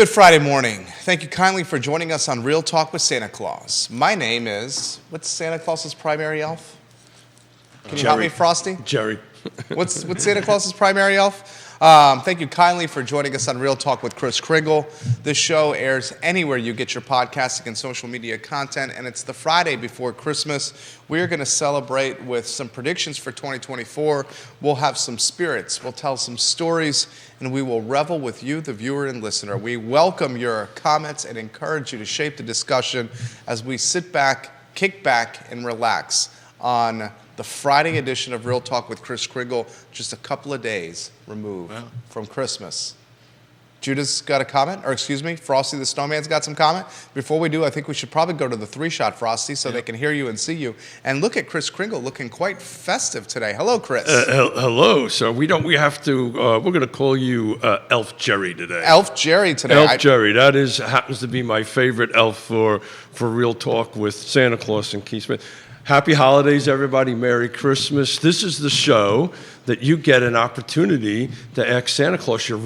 Good Friday morning. Thank you kindly for joining us on Real Talk with Santa Claus. My name is, what's Santa Claus's primary elf? Can you help me, Frosty? Jerry. What's Santa Claus's primary elf? Thank you kindly for joining us on Real Talk with Kris Kringle. This show airs anywhere you get your podcasting and social media content, and it's the Friday before Christmas. We're going to celebrate with some predictions for 2024. We'll have some spirits. We'll tell some stories, and we will revel with you, the viewer and listener. We welcome your comments and encourage you to shape the discussion as we sit back, kick back, and relax on the Friday edition of Real Talk with Kris Kringle, just a couple of days removed from Christmas. Judah's got a comment, or excuse me, Frosty the Snowman's got some comment. Before we do, I think we should probably go to the three-shot, Frosty, so they can hear you and see you. And look at Kris Kringle looking quite festive today. Hello, Kris. Hello. So we're going to call you Elf Jerry today. Elf Jerry today. Elf Jerry. That happens to be my favorite elf for Real Talk with Santa Claus and Keith Smith. Happy holidays, everybody. Merry Christmas. This is the show that you get an opportunity to ask Santa Claus your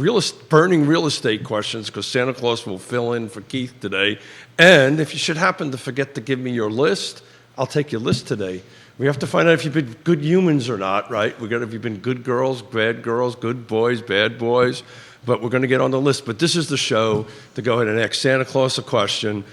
burning real estate questions, because Santa Claus will fill in for Keith today. And if you should happen to forget to give me your list, I'll take your list today. We have to find out if you've been good humans or not, right? If you've been good girls, good boys, bad boys. But we're going to get on the list. But this is the show to go ahead and ask Santa Claus a question.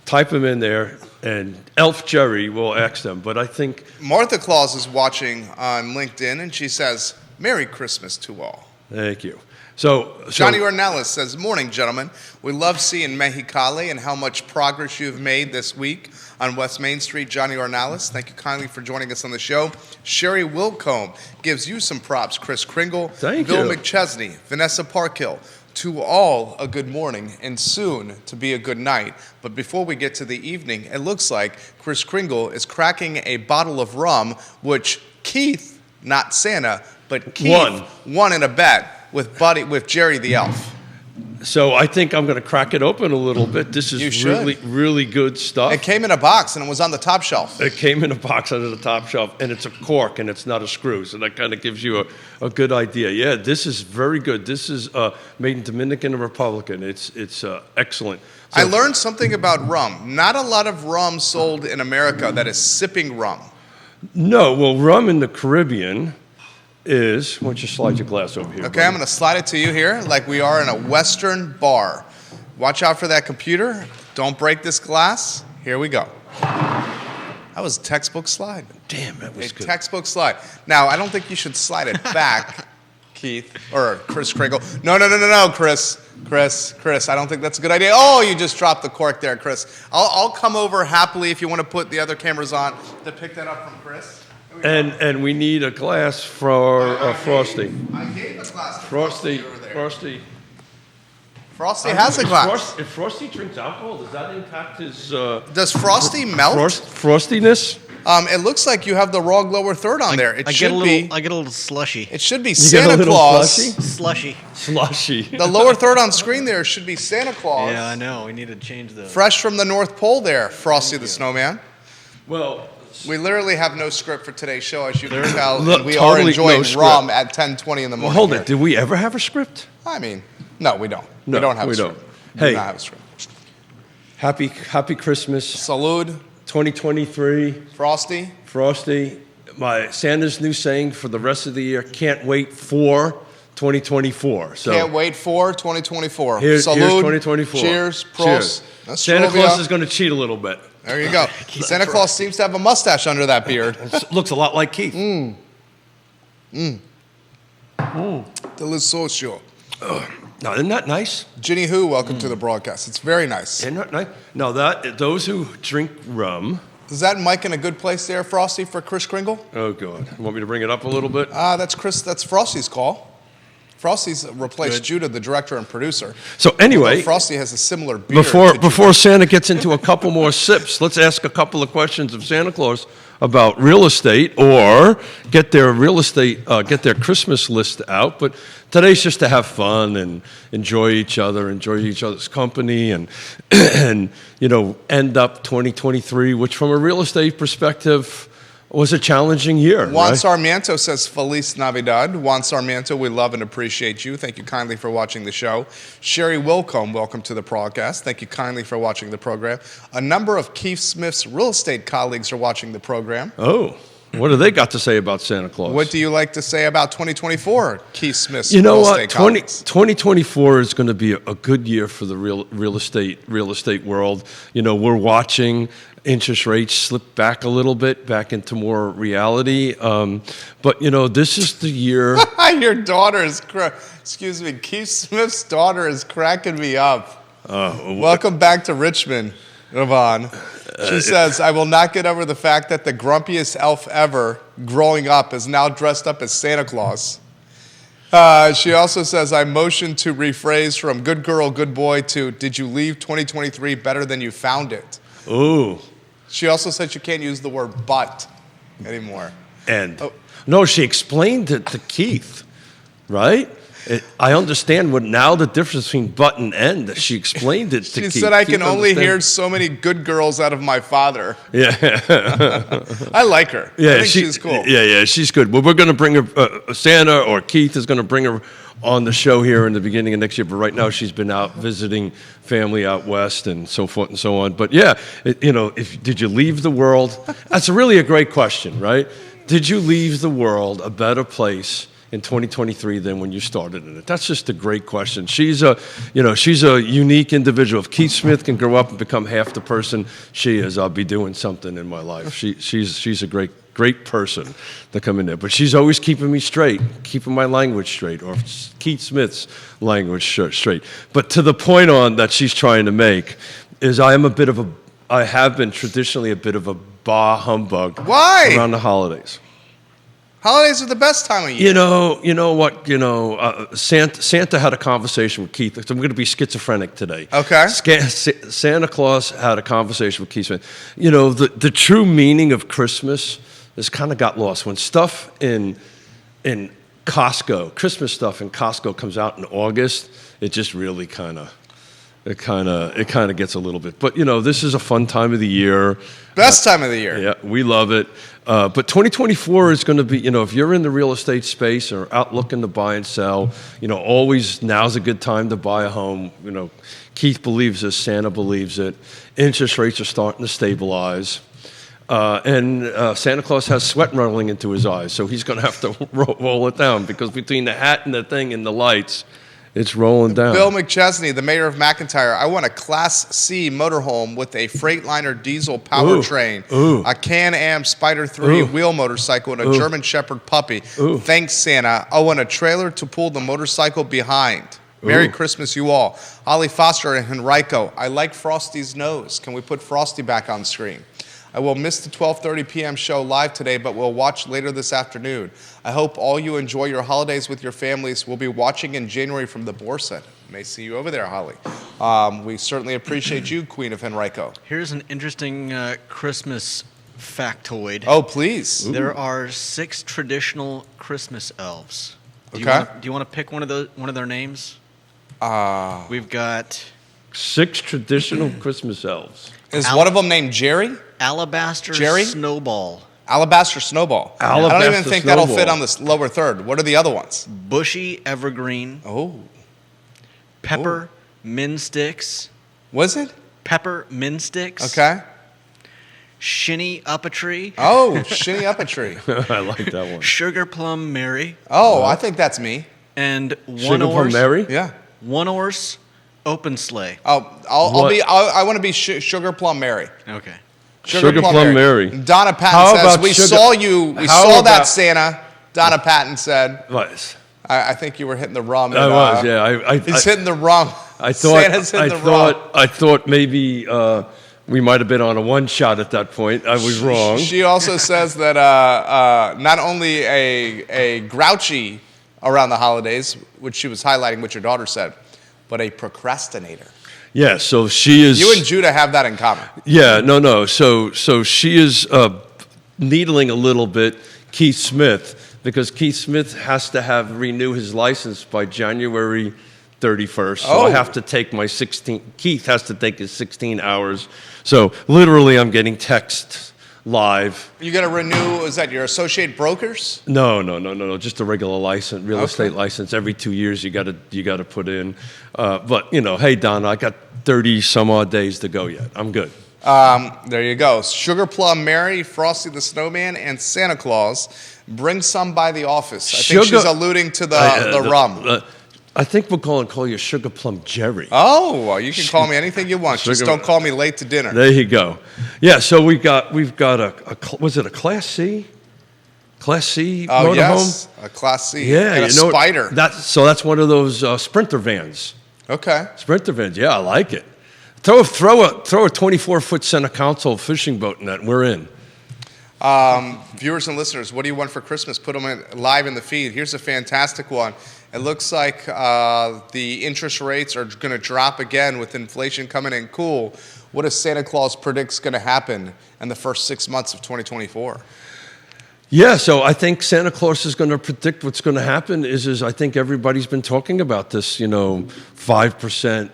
Type them in there, and Elf Jerry will ask them. But I think Martha Claus is watching on LinkedIn, and she says, Merry Christmas to all. Thank you. So Johnny Ornelas says, morning, gentlemen. We love seeing Mexicali and how much progress you've made this week on West Main Street. Johnny Ornelas, thank you kindly for joining us on the show. Sherry Wilcombe gives you some props. Kris Kringle. Thank Bill you. McChesney, Vanessa Parkhill. To all, a good morning, and soon to be a good night. But before we get to the evening, it looks like Kris Kringle is cracking a bottle of rum, which Keith, not Santa, but Keith won in a bet with Jerry the Elf. So I think I'm going to crack it open a little bit. This is really, really good stuff. It came in a box, and it was on the top shelf. It came in a box under the top shelf, and it's a cork, and it's not a screw. So that kind of gives you a good idea. Yeah, this is very good. This is made in Dominican Republic. It's excellent. So, I learned something about rum. Not a lot of rum sold in America that is sipping rum. No, well, rum in the Caribbean is, why don't you slide your glass over here? Okay, buddy. I'm going to slide it to you here like we are in a Western bar. Watch out for that computer. Don't break this glass. Here we go. That was a textbook slide. Damn, that was good. Textbook slide. Now, I don't think you should slide it back, Keith, or Kris Kringle. No, Kris. Kris, I don't think that's a good idea. Oh, you just dropped the cork there, Kris. I'll come over happily if you want to put the other cameras on to pick that up from Kris. And we need a glass for Frosty. I gave a glass to Frosty over there. Frosty has a glass. If Frosty drinks alcohol, does that impact his... Does Frosty melt? Frostiness? It looks like you have the wrong lower third on there. I get a little slushy. It should be Santa Claus. Slushy. The lower third on screen there should be Santa Claus. Yeah, I know. We need to change the... Fresh from the North Pole there, Frosty the Snowman. Well... We literally have no script for today's show, as you can tell. We are enjoying rum at 10:20 in the morning. Well, hold it. Did we ever have a script? I mean, no, we don't. We don't have a script. Hey, we don't have a script. Happy Christmas. Salud. 2023. Frosty. My Santa's new saying for the rest of the year, can't wait for 2024. So can't wait for 2024. Here's Salud. 2024. Cheers. Prost. Cheers. Santa Claus is going to cheat a little bit. There you go. Santa Claus seems to have a mustache under that beard. Looks a lot like Keith. Delicioso. Now, isn't that nice? Ginny Who, welcome to the broadcast. It's very nice. Isn't that nice? Now, those who drink rum... Is that mic in a good place there, Frosty, for Kris Kringle? Oh, God. You want me to bring it up a little bit? That's Frosty's call. Frosty's replaced Judah, the director and producer. So anyway, although Frosty has a similar beard. Before Santa gets into a couple more sips, let's ask a couple of questions of Santa Claus about real estate, or get their Christmas list out. But today's just to have fun and enjoy each other's company, and end up 2023, which from a real estate perspective, was a challenging year. Juan Right? Sarmiento says, Feliz Navidad. Juan Sarmiento, we love and appreciate you. Thank you kindly for watching the show. Sherry Wilcombe, welcome to the broadcast. Thank you kindly for watching the program. A number of Keith Smith's real estate colleagues are watching the program. Oh, what do they got to say about Santa Claus? What do you like to say about 2024, Keith Smith's You know real what? estate colleagues? 2024 is going to be a good year for the real estate world. You know, we're watching interest rates slip back a little bit, back into more reality. But, you know, this is the year. Your daughter is, excuse me, Keith Smith's daughter is cracking me up. Welcome back to Richmond, Yvonne. She says, I will not get over the fact that the grumpiest elf ever growing up is now dressed up as Santa Claus. She also says, I motioned to rephrase from good girl, good boy to did you leave 2023 better than you found it? Ooh. She also said you can't use the word but anymore. No, she explained it to Keith, right? I understand now the difference between but and end. She explained it to Keith. She said, I Keith can only understands. hear so many good girls out of my father. Yeah. I like her. I think she's cool. Yeah, she's good. Well, we're going to bring her, Santa or Keith is going to bring her on the show here in the beginning of next year. But right now she's been out visiting family out west and so forth and so on. But yeah, did you leave the world? That's really a great question, right? Did you leave the world a better place in 2023 than when you started in it? That's just a great question. She's a unique individual. If Keith Smith can grow up and become half the person she is, I'll be doing something in my life. She's a great person to come in there. But she's always keeping me straight, keeping my language straight, or Keith Smith's language straight. But to the point on that she's trying to make is I have been traditionally a bit of a bah humbug. Why? Around the holidays. Holidays are the best time of year. You know what? Santa had a conversation with Keith. I'm going to be schizophrenic today. Okay. Santa Claus had a conversation with Keith Smith. You know, the true meaning of Christmas has kind of got lost. When stuff in Costco, Christmas stuff in Costco comes out in August, it just really kind of gets a little bit. But, this is a fun time of the year. Best time of the year. Yeah, we love it. But 2024 is going to be, if you're in the real estate space or out looking to buy and sell, always now's a good time to buy a home. Keith believes this, Santa believes it. Interest rates are starting to stabilize. And Santa Claus has sweat rolling into his eyes, so he's going to have to roll it down because between the hat and the thing and the lights, it's rolling down. Bill McChesney, the mayor of McIntyre, I want a Class C motorhome with a Freightliner diesel powertrain, a Can-Am Spider 3 wheel motorcycle, and a German Shepherd puppy. Thanks, Santa. I want a trailer to pull the motorcycle behind. Merry Christmas, you all. Ollie Foster and Henrico, I like Frosty's nose. Can we put Frosty back on screen? I will miss the 12:30 p.m. show live today, but we'll watch later this afternoon. I hope all you enjoy your holidays with your families. We'll be watching in January from the Borset. May see you over there, Holly. We certainly appreciate you, Queen of Henrico. Here's an interesting Christmas factoid. Oh, please. There are 6 traditional Christmas elves. Do Okay. you want to pick one of their names? We've got 6 traditional Christmas elves. Is one of them named Jerry? Alabaster Jerry? Snowball, Alabaster Snowball. I don't even think that'll fit on this lower third. What are the other ones? Bushy Evergreen, Oh. Pepper Minsticks, Was it? Pepper Minsticks, Okay. Shinny Up a Tree, Oh, Shinny Up a Tree. I like that one. Sugar Plum Mary, Oh, I think that's me. and Sugar Plum Mary? Yeah. One Horse Open Sleigh. Oh, I want to be Sugar Plum Mary. Okay. Sugar Plum Mary. Donna Patton How says, about we sugar- saw you. We How saw that, about- Santa. Donna Patton said. What? I think you were hitting the rum. I was, yeah. He's hitting the rum. Santa's hitting the rum. I thought maybe we might have been on a one shot at that point. I was wrong. She also says that not only a grouchy around the holidays, which she was highlighting what your daughter said, but a procrastinator. Yeah, so she is. You and Judah have that in common. Yeah, no. So she is needling a little bit Keith Smith because Keith Smith has to renew his license by January 31st. So I have to take my 16. Keith has to take his 16 hours. So literally, I'm getting texts live. You got to renew, is that your associate brokers? No. Just a regular license, real estate license. Every 2 years you got to put in. But hey Don, I got 30 some odd days to go yet. I'm good. There you go. Sugar Plum Mary, Frosty the Snowman, and Santa Claus. Bring some by the office. I think she's alluding to the rum. I think we'll call you Sugar Plum Jerry. Oh, well, you can call me anything you want. Just don't call me late to dinner. There you go. Yeah, so we've got was it a Class C? Class C motorhome? Yes, a Class C. Yeah, and a Spider. That's one of those Sprinter vans. Okay. Sprinter vans. Yeah, I like it. Throw a 24-foot center console fishing boat in that, and we're in. Viewers and listeners, what do you want for Christmas? Put them live in the feed. Here's a fantastic one. It looks like the interest rates are going to drop again with inflation coming in cool. What does Santa Claus predicts going to happen in the first 6 months of 2024? Yeah, so I think Santa Claus is going to predict what's going to happen. Is I think everybody's been talking about this, 5%, 5.5%,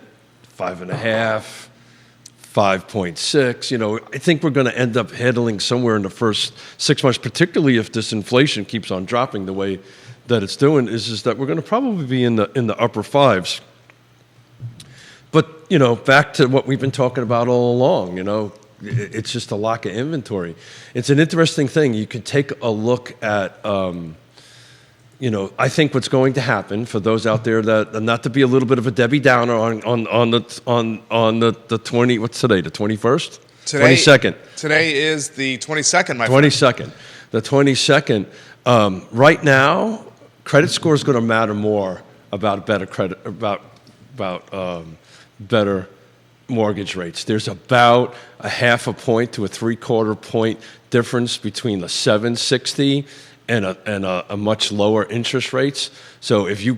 5.6. I think we're going to end up heading somewhere in the first 6 months, particularly if this inflation keeps on dropping the way that it's doing, is that we're going to probably be in the upper fives. But, back to what we've been talking about all along, it's just a lack of inventory. It's an interesting thing. You could take a look at, I think what's going to happen for those out there that, not to be a little bit of a Debbie Downer on the 20, what's today, the 21st? 22nd. Today is the 22nd, my friend. 22nd. The 22nd. Right now, credit score is going to matter more about better credit, about better mortgage rates. There's about a half a point to a 3/4 point difference between the 760 and a much lower interest rates. So if you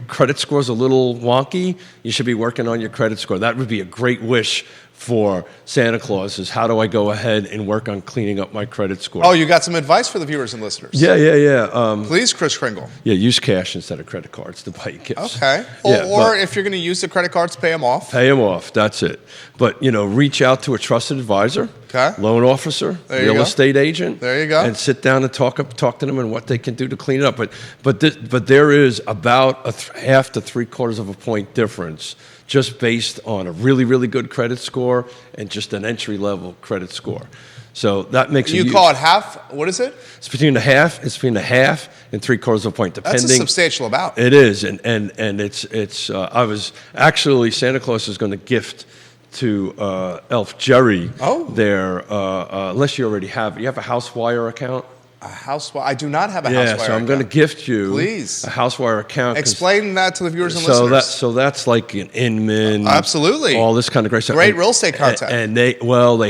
credit score's a little wonky, you should be working on your credit score. That would be a great wish for Santa Claus, is how do I go ahead and work on cleaning up my credit score? Oh, you got some advice for the viewers and listeners? Yeah. Please, Chris Kringle. Yeah, use cash instead of credit cards to buy gifts. Okay. Or if you're going to use the credit cards, pay them off. Pay them off, that's it. But, reach out to a trusted advisor, loan officer, real estate agent. There you go. And sit down and talk to them and what they can do to clean it up. But there is about a half to 3/4 of a point difference just based on a really, really good credit score and just an entry-level credit score. So that makes You call it half? What is it? It's between a half and 3/4 of a point, depending. That's a substantial amount. It is, and it's. I was actually, Santa Claus is going to gift to Elf Jerry. Their unless you already have it. You have a HouseWire account. A HouseWire? I do not have a HouseWire account. Yeah, so I'm going to gift you Please. a HouseWire account. Explain that to the viewers and listeners. So that's like an Inman. Absolutely. All this kind of great stuff. Great real estate content. And they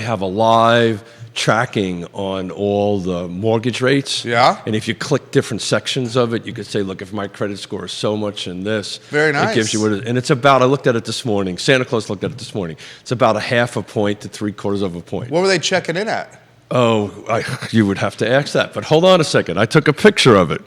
have a live tracking on all the mortgage rates. Yeah. And if you click different sections of it, you could say, look, if my credit score is so much in this. Very nice. It gives you what it is. And it's about, I looked at it this morning. Santa Claus looked at it this morning. It's about a half a point to 3/4 of a point. What were they checking in at? Oh, you would have to ask that. But hold on a second. I took a picture of it.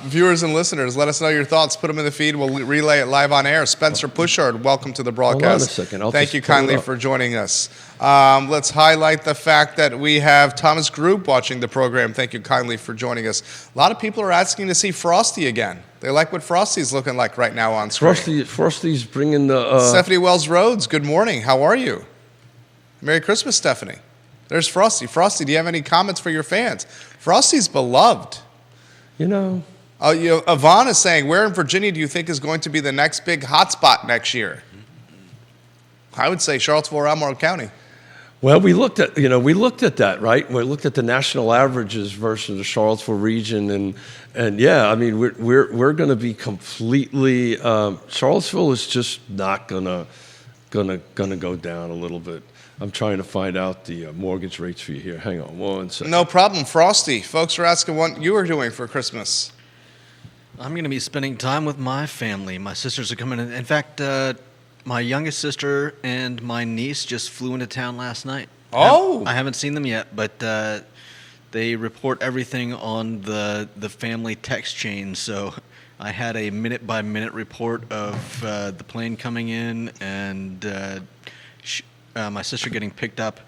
Viewers and listeners, let us know your thoughts. Put them in the feed. We'll relay it live on air. Spencer Pushard, welcome to the broadcast. Hold on a second. Thank you kindly for joining us. Let's highlight the fact that we have Thomas Group watching the program. Thank you kindly for joining us. A lot of people are asking to see Frosty again. They like what Frosty's looking like right now on screen. Frosty's bringing the... Stephanie Wells Rhodes, good morning. How are you? Merry Christmas, Stephanie. There's Frosty. Frosty, do you have any comments for your fans? Frosty's beloved. Yvonne is saying, where in Virginia do you think is going to be the next big hotspot next year? I would say Charlottesville or Albemarle County. Well, we looked at that, right? We looked at the national averages versus the Charlottesville region, and yeah, I mean, we're going to be completely. Charlottesville is just not gonna go down a little bit. I'm trying to find out the mortgage rates for you here. Hang on one second. No problem, Frosty. Folks are asking what you are doing for Christmas. I'm going to be spending time with my family. My sisters are coming in. In fact, my youngest sister and my niece just flew into town last night. Oh! I haven't seen them yet, but they report everything on the family text chain. So I had a minute-by-minute report of the plane coming in and my sister getting picked up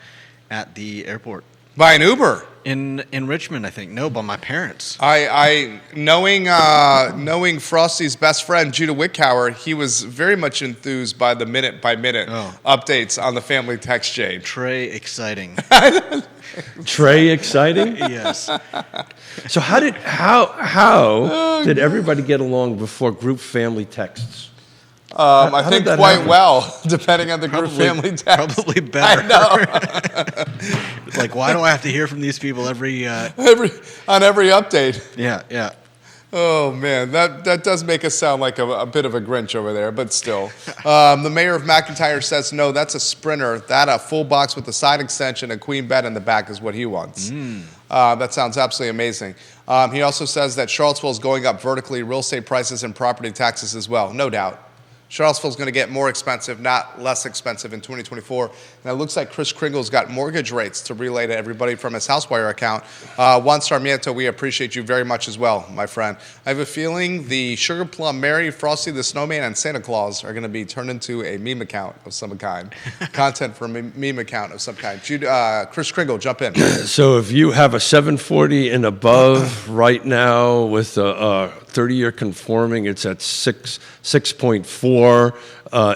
at the airport. By an Uber. In Richmond, I think. No, by my parents. Knowing Frosty's best friend, Judah Wickower, he was very much enthused by the minute-by-minute updates on the family text chain. Trey exciting. Trey exciting? Yes. So how did everybody get along before group family texts? I think did that quite happen? well, depending on the group family text. Probably better. I know. Like, why do I have to hear from these people every? on every update. Yeah. Oh man, that does make us sound like a bit of a Grinch over there, but still. The mayor of McIntyre says no, that's a Sprinter. That a full box with a side extension and queen bed in the back is what he wants. That sounds absolutely amazing. He also says that Charlottesville is going up vertically, real estate prices and property taxes as well, no doubt. Charlottesville is going to get more expensive, not less expensive in 2024. And it looks like Chris Kringle's got mortgage rates to relay to everybody from his HouseWire account. Juan Sarmiento, we appreciate you very much as well, my friend. I have a feeling the Sugar Plum Mary, Frosty the Snowman, and Santa Claus are going to be turned into a meme account of some kind. Content for a meme account of some kind. Chris Kringle, jump in. So if you have a 740 and above right now with a 30-year conforming, it's at 6.4.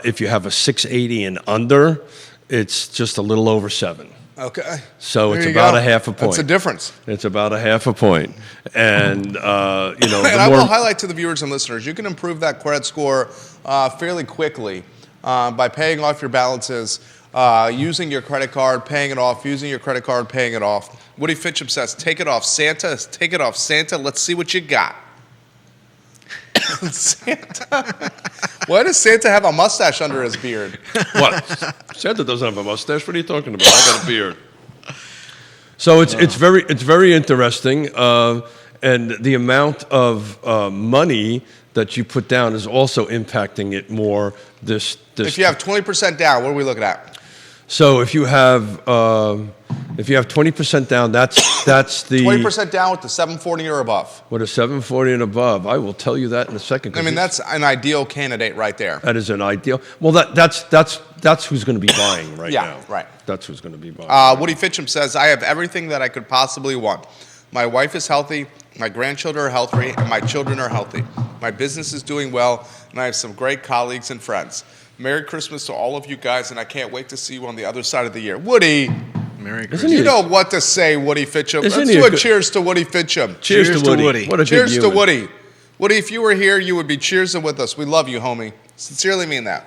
If you have a 680 and under, it's just a little over 7. Okay. So There it's you about go. a half a point. That's a difference. It's about a half a point. And, And I more... will highlight to the viewers and listeners, you can improve that credit score fairly quickly by paying off your balances, using your credit card, paying it off, using your credit card, paying it off. Woody Fincham says, take it off, Santa. Take it off, Santa. Let's see what you got. Santa? Why does Santa have a mustache under his beard? What? Santa doesn't have a mustache. What are you talking about? I got a beard. So it's very interesting, and the amount of money that you put down is also impacting it more. If you have 20% down, what are we looking at? So if you have 20% down, that's the 20% down with the 740 or above. With a 740 and above. I will tell you that in a second. I mean, that's an ideal candidate right there. That is an ideal. Well, that's who's going to be buying right now. Yeah, right. That's who's going to be buying. Woody Fincham says, I have everything that I could possibly want. My wife is healthy, my grandchildren are healthy, and my children are healthy. My business is doing well, and I have some great colleagues and friends. Merry Christmas to all of you guys, and I can't wait to see you on the other side of the year. Woody, Merry Christmas. you know what to say, Woody Fincham. Let's do a cheers to Woody Fincham. Cheers to Woody. What a cheers good to human. Woody. Woody, if you were here, you would be cheersing with us. We love you, homie. Sincerely mean that.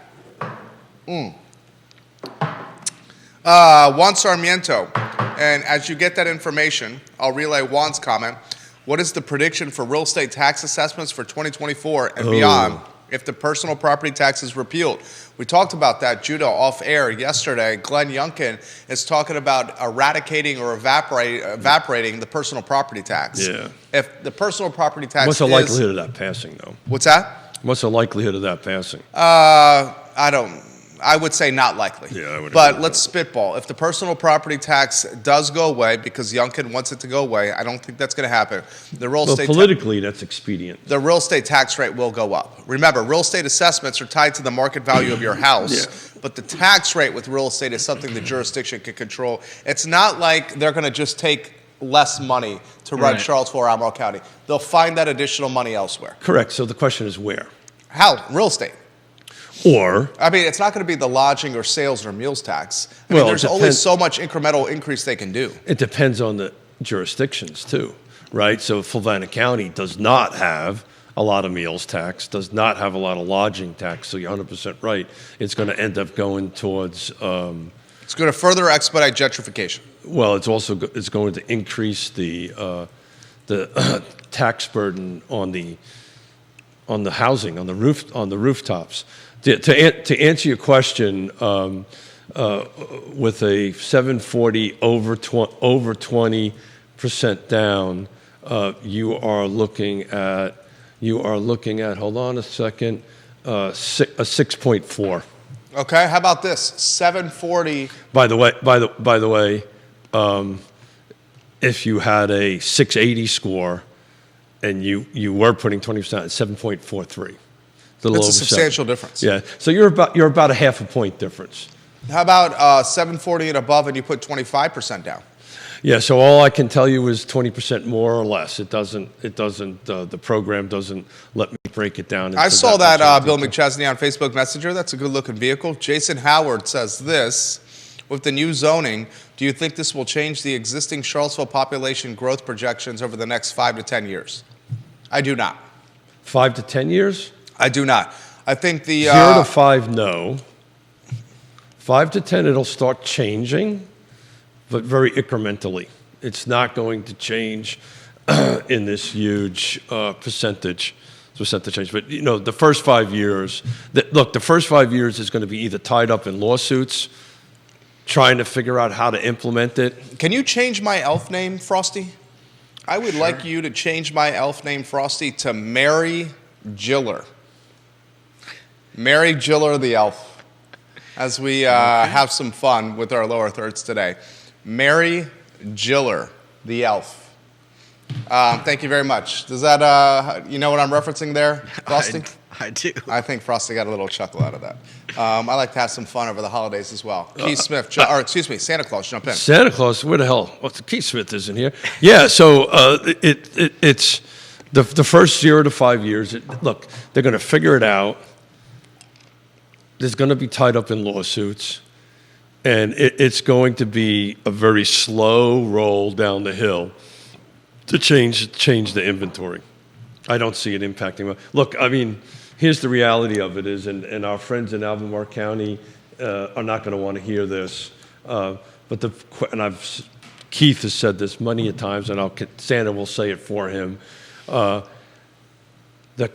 Juan Sarmiento. And as you get that information, I'll relay Juan's comment. What is the prediction for real estate tax assessments for 2024 and beyond if the personal property tax is repealed? We talked about that, Judah, off air yesterday. Glenn Youngkin is talking about eradicating or evaporating the personal property tax. Yeah. If the personal property tax What's the likelihood of that passing, though? What's that? What's the likelihood of that passing? I would say not likely. Yeah, I would But agree with let's spitball. If the personal property tax does go away, because Youngkin wants it to go away, I don't think that's going to happen. The real estate politically, that's expedient. the real estate tax rate will go up. Remember, real estate assessments are tied to the market value of your house, but the tax rate with real estate is something the jurisdiction can control. It's not like they're going to just take less money to run Charlottesville or Albemarle County. They'll find that additional money elsewhere. Correct. So the question is where? How? Real estate. Or, I mean, it's not going to be the lodging or sales or meals tax. I Well, mean, it there's only depends- so much incremental increase they can do. it depends on the jurisdictions, too, right? So Fulvana County does not have a lot of meals tax, does not have a lot of lodging tax, so you're 100% right. It's going to end up going towards... It's going to further expedite gentrification. Well, it's going to increase the tax burden on the housing, on the rooftops. To answer your question, with a 740 over 20% down, you are looking at hold on a second, a 6.4. Okay, how about this? 740. By the way, if you had a 680 score and you were putting 20%, it's 7.43. That's a substantial difference. Yeah, so you're about a half a point difference. How about 740 and above and you put 25% down? Yeah, so all I can tell you is 20% more or less. It doesn't, the program doesn't let me break it down. I into saw much that Bill detail. McChesney on Facebook Messenger. That's a good-looking vehicle. Jason Howard says this: with the new zoning, do you think this will change the existing Charlottesville population growth projections over the next 5 to 10 years? I do not. 5 to 10 years? I do not. I think the 0 to 5, no. 5 to 10, it'll start changing, but very incrementally. It's not going to change in this huge percentage change. But the first 5 years, the first 5 years is going to be either tied up in lawsuits, trying to figure out how to implement it. Can you change my elf name, Frosty? I would like you to change my elf name, Frosty, to Mary Giller. Mary Giller the elf, as we have some fun with our lower thirds today. Mary Giller the elf. Thank you very much. Does that, you know what I'm referencing there, Frosty? I do. I think Frosty got a little chuckle out of that. I like to have some fun over the holidays as well. Keith Smith, Santa Claus, jump in. Santa Claus, where the hell? Keith Smith isn't here. Yeah, so it's the first 0 to 5 years. Look, they're going to figure it out. There's going to be tied up in lawsuits, and it's going to be a very slow roll down the hill to change the inventory. I don't see it impacting. Look, I mean, here's the reality of it is, and our friends in Albemarle County are not going to want to hear this, but Keith has said this many a times, and Santa will say it for him. The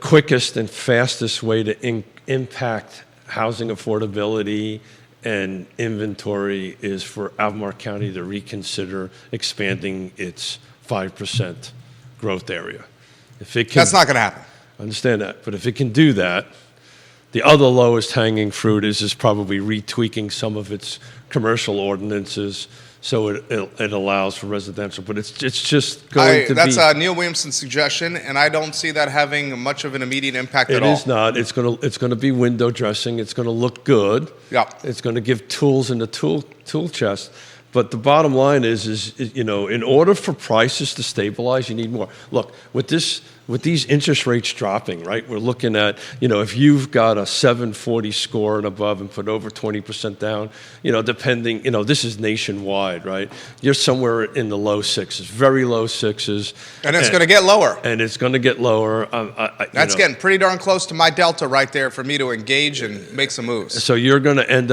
quickest and fastest way to impact housing affordability and inventory is for Albemarle County to reconsider expanding its 5% growth area. If it can, That's not going to happen. I understand that, but if it can do that, the other lowest hanging fruit is probably retweaking some of its commercial ordinances so it allows for residential. But it's just going to that's be. Neil Williamson's suggestion, and I don't see that having much of an immediate impact at all. It is not. It's going to be window dressing. It's going to look good. Yeah. It's going to give tools in the tool chest. But the bottom line is in order for prices to stabilize, you need more. Look, with these interest rates dropping, right? We're looking at, if you've got a 740 score and above and put over 20% down, depending, this is nationwide, right? You're somewhere in the low sixes, very low sixes. And it's going to get lower. And it's going to get lower. That's getting pretty darn close to my delta right there for me to engage and make some moves. So you're going to end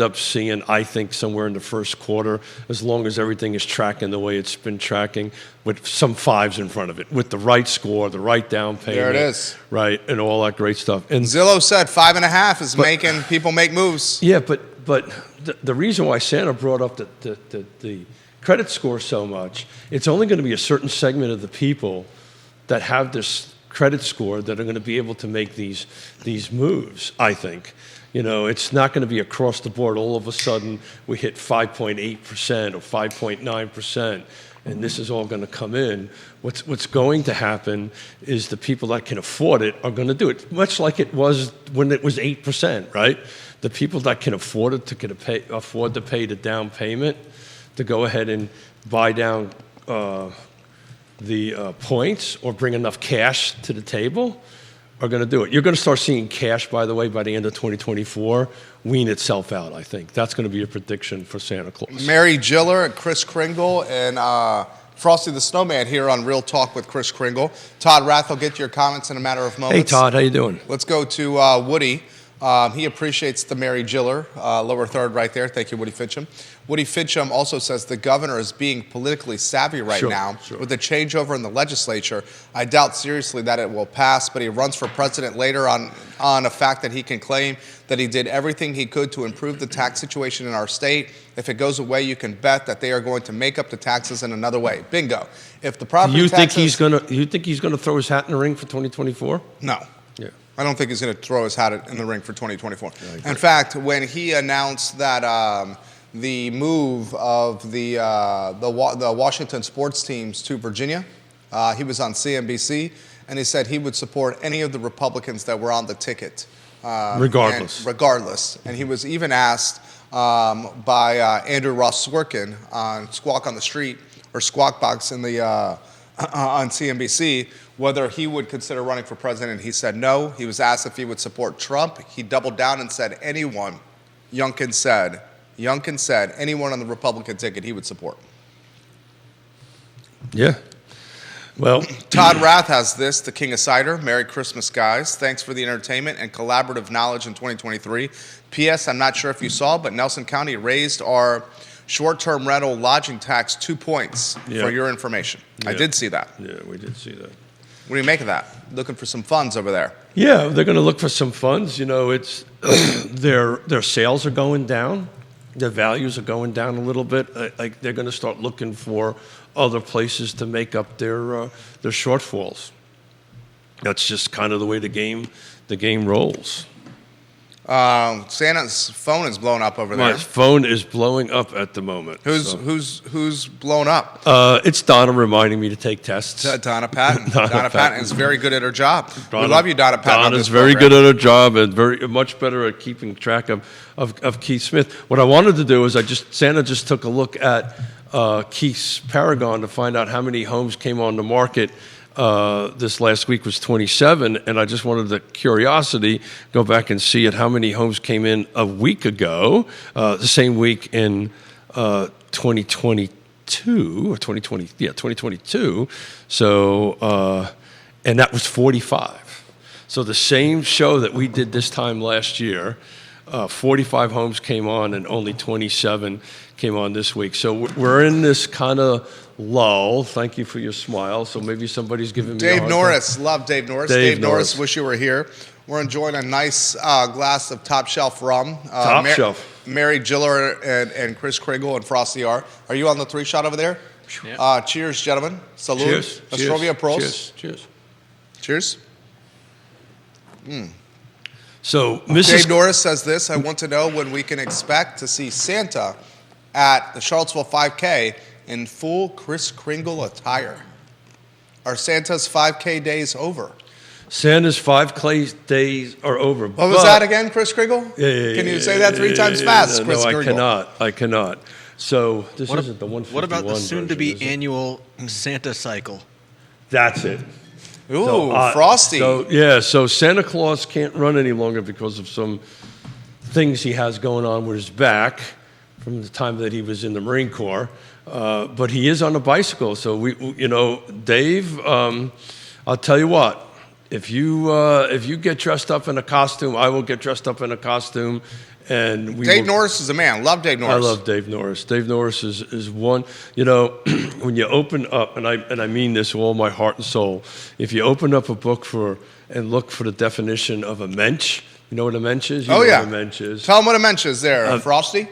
up seeing, I think, somewhere in the first quarter, as long as everything is tracking the way it's been tracking, with some fives in front of it, with the right score, the right down payment. There it is. Right, and all that great stuff. And Zillow said 5.5 is making people make moves. yeah, but the reason why Santa brought up the credit score so much, it's only going to be a certain segment of the people that have this credit score that are going to be able to make these moves, I think. It's not going to be across the board. All of a sudden, we hit 5.8% or 5.9%, and this is all going to come in. What's going to happen is the people that can afford it are going to do it, much like it was when it was 8%, right? The people that can afford it afford to pay the down payment to go ahead and buy down the points or bring enough cash to the table are going to do it. You're going to start seeing cash, by the way, by the end of 2024, wean itself out, I think. That's going to be a prediction for Santa Claus. Mary Giller and Chris Kringle and Frosty the Snowman here on Real Talk with Chris Kringle. Todd Rath will get your comments in a matter of moments. Hey, Todd, how you doing? Let's go to Woody. He appreciates the Mary Giller, lower third right there. Thank you, Woody Fincham. Woody Fincham also says the governor is being politically savvy right now with the changeover in the legislature. I doubt seriously that it will pass, but he runs for president later on a fact that he can claim that he did everything he could to improve the tax situation in our state. If it goes away, you can bet that they are going to make up the taxes in another way. Bingo. If the property You think taxes, he's going to throw his hat in the ring for 2024? No. Yeah. I don't think he's going to throw his hat in the ring for 2024. In fact, when he announced that the move of the Washington sports teams to Virginia, he was on CNBC, and he said he would support any of the Republicans that were on the ticket. Regardless. Regardless. And he was even asked by Andrew Ross Sorkin on Squawk on the Street or Squawk Box in the on CNBC whether he would consider running for president. He said no. He was asked if he would support Trump. He doubled down and said anyone. Youngkin said anyone on the Republican ticket he would support. Yeah. Well, Todd Rath has this, the King of Cider. Merry Christmas, guys. Thanks for the entertainment and collaborative knowledge in 2023. P.S. I'm not sure if you saw, but Nelson County raised our short-term rental lodging tax 2 points for your information. Yeah. I did see that. Yeah, we did see that. What do you make of that? Looking for some funds over there. Yeah, they're going to look for some funds. You know, it's their sales are going down. Their values are going down a little bit. Like they're going to start looking for other places to make up their shortfalls. That's just kind of the way the game rolls. Santa's phone is blown up over there. My phone is blowing up at the moment. Who's blown up? It's Donna reminding me to take tests. Donna Patton. Donna Patton is very good at her job. We Donna- love you, Donna Patton. Donna's very good at her job and very much better at keeping track of Keith Smith. What I wanted to do is Santa just took a look at Keith's Paragon to find out how many homes came on the market. This last week was 27, and I just wanted the curiosity go back and see at how many homes came in a week ago, the same week in 2022 or 2022. So, and that was 45. So the same show that we did this time last year, 45 homes came on, and only 27 came on this week. So we're in this kind of lull. Thank you for your smile. So maybe somebody's giving me a hard Dave Norris. Love Dave Norris. Dave Norris, wish you were here. We're enjoying a nice glass of top shelf rum. Top shelf. Mary Giller and Chris Kringle and Frosty R. Are you on the 3-shot over there? Yeah. Cheers, gentlemen. Salud. Cheers. Nostrovia Pros. Cheers. Cheers. So Dave Mrs. Norris says this, I want to know when we can expect to see Santa at the Charlottesville 5K in full Kris Kringle attire. Are Santa's 5K days over? Santa's 5K days are over. What was that again, Kris Kringle? Yeah, Can you say that three times fast, No, Kris I Kringle? cannot. So this isn't the 151 What about the soon-to-be version, is it? annual Santa cycle? That's it. Ooh, Frosty. So Santa Claus can't run any longer because of some things he has going on with his back from the time that he was in the Marine Corps. But he is on a bicycle. So Dave, I'll tell you what, if you get dressed up in a costume, I will get dressed up in a costume. And Dave Norris is a man. Love Dave Norris. I love Dave Norris. Dave Norris is one. When you open up, and I mean this with all my heart and soul. If you open up a book and look for the definition of a mensch, you know what a mensch is? You know yeah. what a mensch is. Tell him what a mensch is there, Frosty.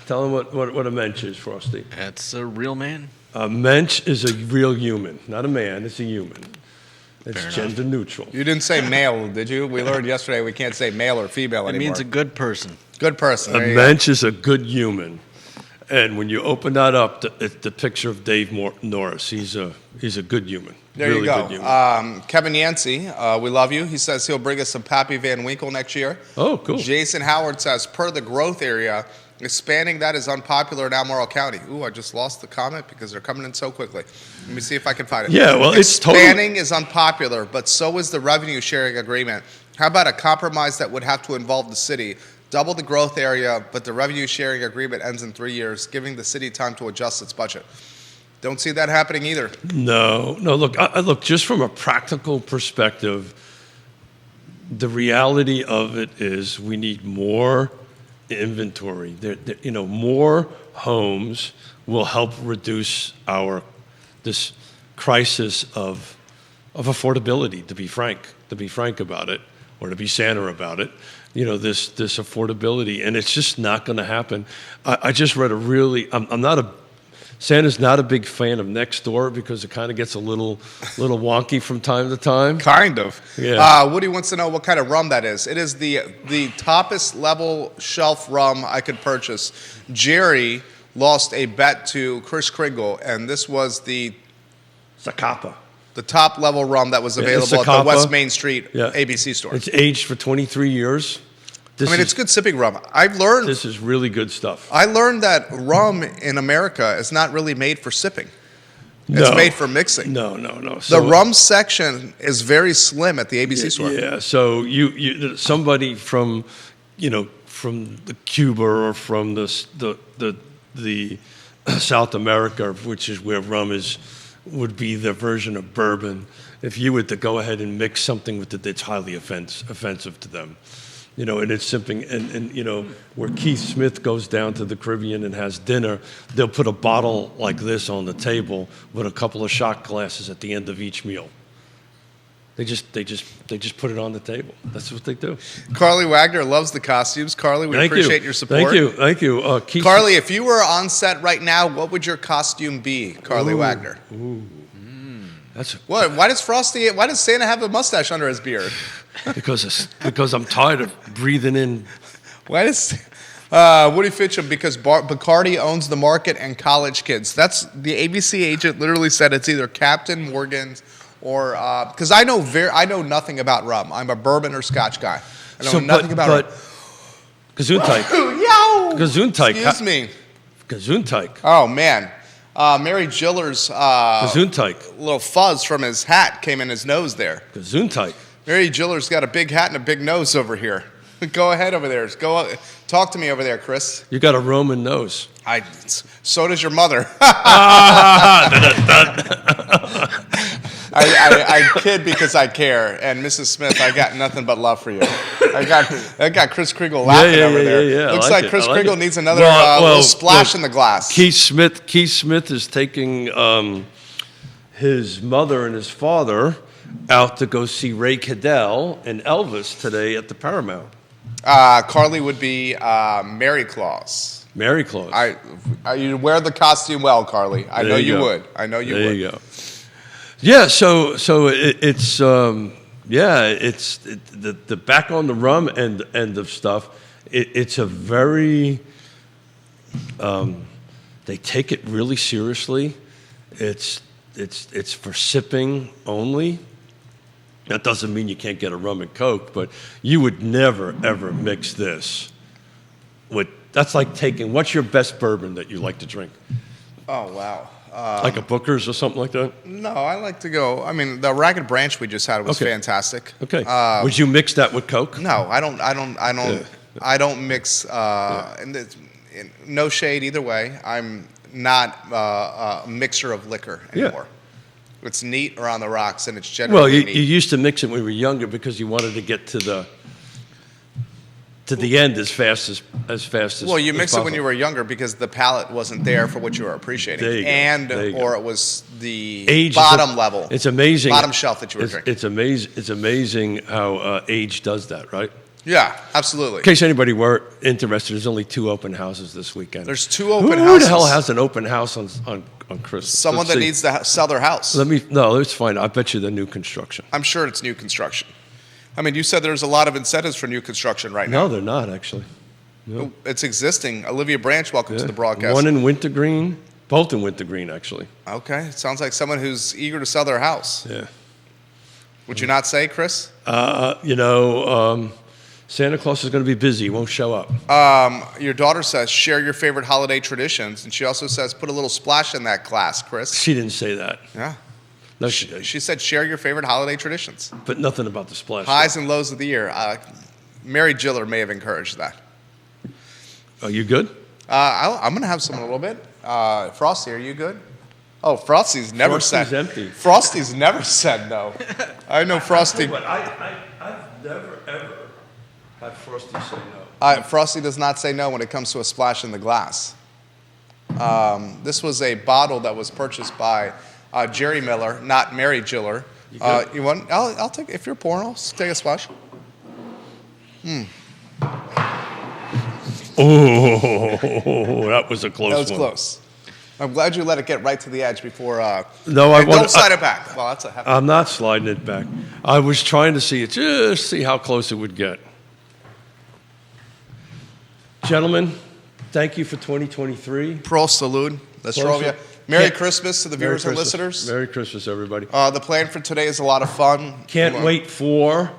Tell him what a mensch is, Frosty. That's a real man. A mensch is a real human, not a man. It's a human. It's gender neutral. You didn't say male, did you? We learned yesterday we can't say male or female It anymore. means a good person. Good person. A There you go. mensch is a good human. And when you open that up, it's the picture of Dave Norris. He's a good human. There really you go. Good human. Kevin Yancey, we love you. He says he'll bring us some Pappy Van Winkle next year. Oh, cool. Jason Howard says, per the growth area, expanding that is unpopular in Albemarle County. Ooh, I just lost the comment because they're coming in so quickly. Let me see if I can find it. Yeah, well, it's totally... Expanding is unpopular, but so is the revenue sharing agreement. How about a compromise that would have to involve the city? Double the growth area, but the revenue sharing agreement ends in 3 years, giving the city time to adjust its budget. Don't see that happening either. No. Look. Just from a practical perspective, the reality of it is we need more inventory. More homes will help reduce this crisis of affordability. To be frank about it, or to be Santa about it. This affordability, and it's just not going to happen. I just read Santa's not a big fan of next door because it kind of gets a little wonky from time to time. Kind of. Yeah. Woody wants to know what kind of rum that is. It is the toppest level shelf rum I could purchase. Jerry lost a bet to Kris Kringle, and this was the Zacapa. The top level rum that was available at the West Main Street ABC store. It's aged for 23 years. it's good sipping rum. This is really good stuff. I learned that rum in America is not really made for sipping. It's made for mixing. No. The rum section is very slim at the ABC store. Yeah. So you somebody from the Cuba or from the South America, which is where rum would be the version of bourbon. If you were to go ahead and mix something with it, it's highly offensive to them. And it's something, and where Keith Smith goes down to the Caribbean and has dinner, they'll put a bottle like this on the table with a couple of shot glasses at the end of each meal. They just put it on the table. That's what they do. Carly Wagner loves the costumes. Carly, we appreciate your support. Thank you. Keith Carly, if you were on set right now, what would your costume be, Carly Wagner? What? Why does Santa have a mustache under his beard? Because I'm tired of breathing in. Why does Woody Fincham? Because Bacardi owns the market and college kids. That's the ABC agent literally said it's either Captain Morgan's or because I know nothing about rum. I'm a bourbon or Scotch guy. I know nothing about rum. Gesundheit. Gesundheit. Excuse me. Gesundheit. Oh man. Mary Jiller's little fuzz from his hat came in his nose there. Gesundheit. Mary Jiller's got a big hat and a big nose over here. Go ahead over there. Talk to me over there, Chris. You got a Roman nose. So does your mother. I kid because I care. And Mrs. Smith, I got nothing but love for you. I got Chris Kringle laughing over there. Yeah. Looks like Chris Kringle needs another little splash in the glass. Keith Smith is taking his mother and his father out to go see Ray Cadell and Elvis today at the Paramount. Carly would be Mary Claus. Mary Claus. You wear the costume well, Carly. I know you would. There you go. Yeah, so it's the back on the rum end of stuff. It's a very they take it really seriously. It's for sipping only. That doesn't mean you can't get a rum and coke, but you would never ever mix this with. That's like taking. What's your best bourbon that you like to drink? Oh wow. Like a Booker's or something like that? No, I like to go. I mean, the Ragged Branch we just had was fantastic. Okay. Would you mix that with Coke? No, I don't. I don't mix. No shade either way. I'm not a mixer of liquor anymore. Yeah. It's neat or on the rocks, and it's generally neat. You used to mix it when we were younger because you wanted to get to the end as fast as well, you mixed it when you were younger because the palate wasn't there for what you were appreciating, or it was the age bottom level. It's amazing bottom shelf that you were drinking. It's amazing how age does that, right? Yeah, absolutely. In case anybody were interested, there's only 2 open houses this weekend. There's 2 open houses. Who the hell has an open house on Christmas? Someone that needs to sell their house. No, it's fine. I bet you the new construction. I'm sure it's new construction. I mean, you said there's a lot of incentives for new construction right now. No, they're not, actually. No. It's existing. Olivia Branch, welcome to the broadcast. One in Wintergreen, both in Wintergreen, actually. Okay. It sounds like someone who's eager to sell their house. Yeah. Would you not say, Chris? Santa Claus is going to be busy. He won't show up. Your daughter says, share your favorite holiday traditions. And she also says, put a little splash in that glass, Chris. She didn't say that. Yeah. No, she said, share your favorite holiday traditions. But nothing about the splash. Highs and lows of the year. Mary Jiller may have encouraged that. Are you good? I'm going to have some in a little bit. Frosty, are you good? Oh, Frosty's never said. Empty. Frosty's never said no. I know Frosty. I've never, ever had Frosty say no. Frosty does not say no when it comes to a splash in the glass. This was a bottle that was purchased by Jerry Miller, not Mary Jiller. You want? I'll take. If you're pouring, I'll take a splash. Oh, that was a close one. That was close. I'm glad you let it get right to the edge before. Don't slide it back. Well, that's a hefty. I'm not sliding it back. I was trying to see it, just see how close it would get. Gentlemen, thank you for 2023. Prost, salud. Merry Christmas to the viewers and listeners. Merry Christmas, everybody. The plan for today is a lot of fun. Can't wait for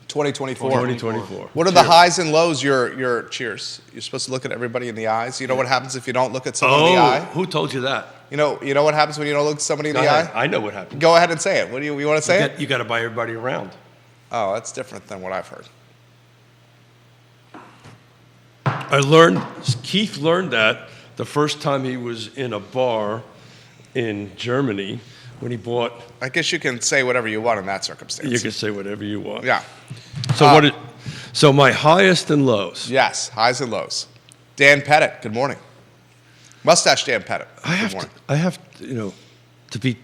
2024. 2024. What are the highs and lows? Your cheers. You're supposed to look at everybody in the eyes. You know what happens if you don't look at someone in the eye? Who told you that? You know what happens when you don't look at somebody in Go the ahead. eye? I know what happened. Go ahead and say it. What do you want to say it? You got to buy everybody around. Oh, that's different than what I've heard. Keith learned that the first time he was in a bar in Germany when he bought. I guess you can say whatever you want in that circumstance. You can say whatever you want. Yeah. So my highest and lows. Yes, highs and lows. Dan Pettit, good morning. Mustache Dan Pettit. I have to, to be.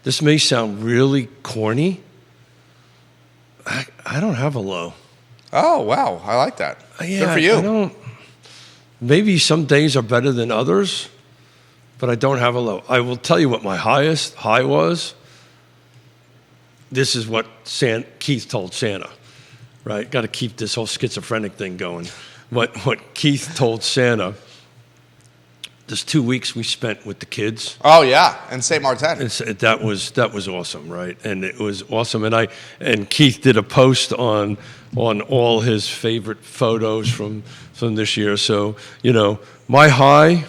This may sound really corny. I don't have a low. Oh wow, I like that. Yeah, good for you. I don't. Maybe some days are better than others, but I don't have a low. I will tell you what my highest high was. This is what Keith told Santa, right? Got to keep this whole schizophrenic thing going. What Keith told Santa. There's 2 weeks we spent with the kids. Oh yeah, in St. Martin. That was awesome, right? And it was awesome. And Keith did a post on all his favorite photos from this year. So my high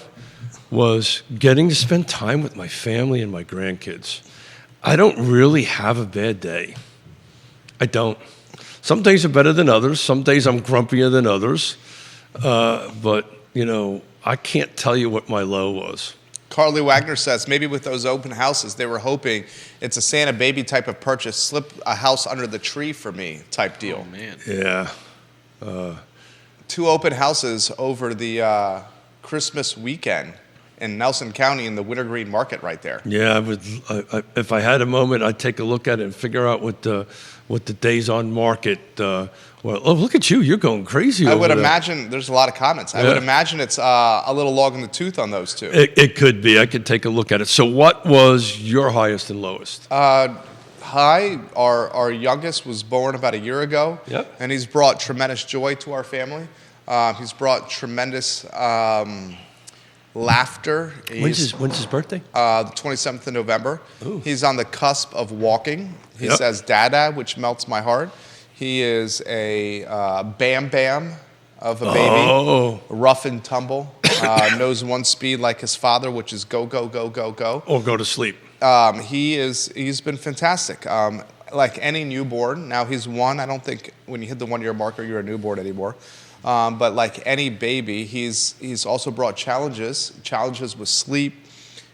was getting to spend time with my family and my grandkids. I don't really have a bad day. I don't. Some days are better than others. Some days I'm grumpier than others. But I can't tell you what my low was. Carly Wagner says, maybe with those open houses, they were hoping it's a Santa baby type of purchase, slip a house under the tree for me type deal. Oh, man. Yeah. 2 open houses over the Christmas weekend in Nelson County in the Wintergreen Market right there. Yeah, if I had a moment, I'd take a look at it and figure out what the days on market. Look at you! You're going crazy. I would there. imagine there's a lot of comments. I would imagine it's a little long in the tooth on those two. It could be. I could take a look at it. So, what was your highest and lowest? High, our youngest was born about a year ago, Yep. and he's brought tremendous joy to our family. He's brought tremendous laughter. When's his birthday? The 27th of November. Ooh. He's on the cusp of walking. He Yep. says "Dada," which melts my heart. He is a bam bam of a baby, rough and tumble, knows one speed like his father, which is go, go, go, go, go. Or go to sleep. He's been fantastic. Like any newborn, now he's 1. I don't think when you hit the 1-year marker, you're a newborn anymore. But like any baby, he's also brought challenges with sleep.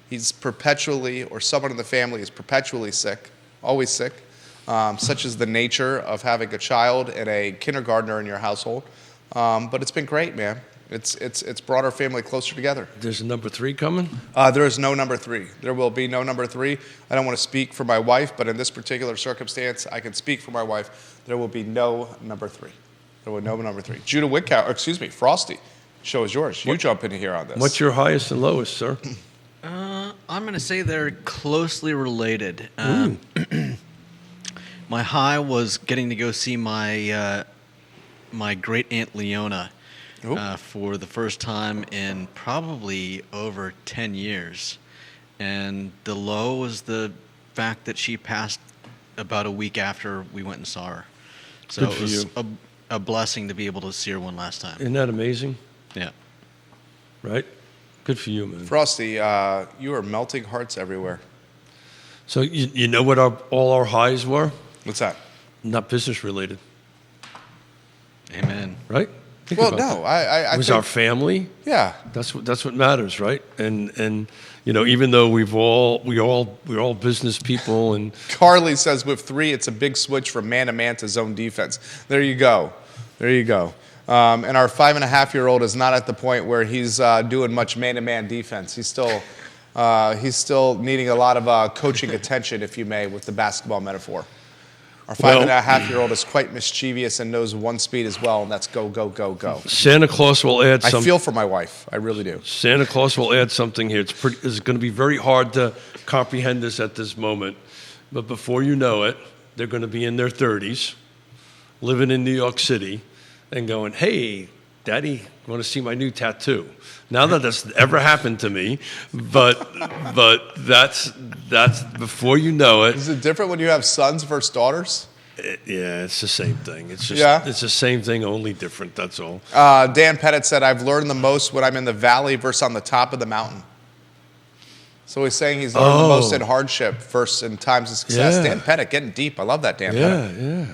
He's perpetually, or someone in the family is perpetually sick, always sick, such as the nature of having a child and a kindergartner in your household. But it's been great, man. It's brought our family closer together. There's a number 3 coming? There is no number 3. There will be no number 3. I don't want to speak for my wife, but in this particular circumstance, I can speak for my wife. There will be no number 3. There will be no number 3. Judah Frosty, show is yours. You jump in here on this. What's your highest and lowest, sir? I'm going to say they're closely related. My high was getting to go see my great aunt Leona for the first time in probably over 10 years. And the low was the fact that she passed about a week after we went and saw her. So Good it for was you. a blessing to be able to see her one last time. Isn't that amazing? Yeah. Right? Good for you, man. Frosty, you are melting hearts everywhere. So you know what all our highs were? What's that? Not business related, Amen. right? Think Well, about no, that. I It was think, our family. yeah. That's what matters, right? And even though we're all business people, and Carly says with 3, it's a big switch from man-to-man to zone defense. There you go. And our 5.5-year-old is not at the point where he's doing much man-to-man defense. He's still needing a lot of coaching attention, if you may, with the basketball metaphor. Our 5.5-year-old is quite mischievous and knows one speed as well, and that's go, go, go, go. Santa Claus will add I some. feel for my wife. I really do. Santa Claus will add something here. It's going to be very hard to comprehend this at this moment, but before you know it, they're going to be in their 30s, living in New York City, and going, "Hey, Daddy, want to see my new tattoo?" Now that that's ever happened to me, but that's before you know it. Is it different when you have sons versus daughters? Yeah, it's the same thing. It's just Yeah? it's the same thing, only different. That's all. Dan Pettit said, I've learned the most when I'm in the valley versus on the top of the mountain. So he's saying he's learned the most in hardship versus in times of success. Yeah. Dan Pettit, getting deep. I love that, Dan Pettit. Yeah.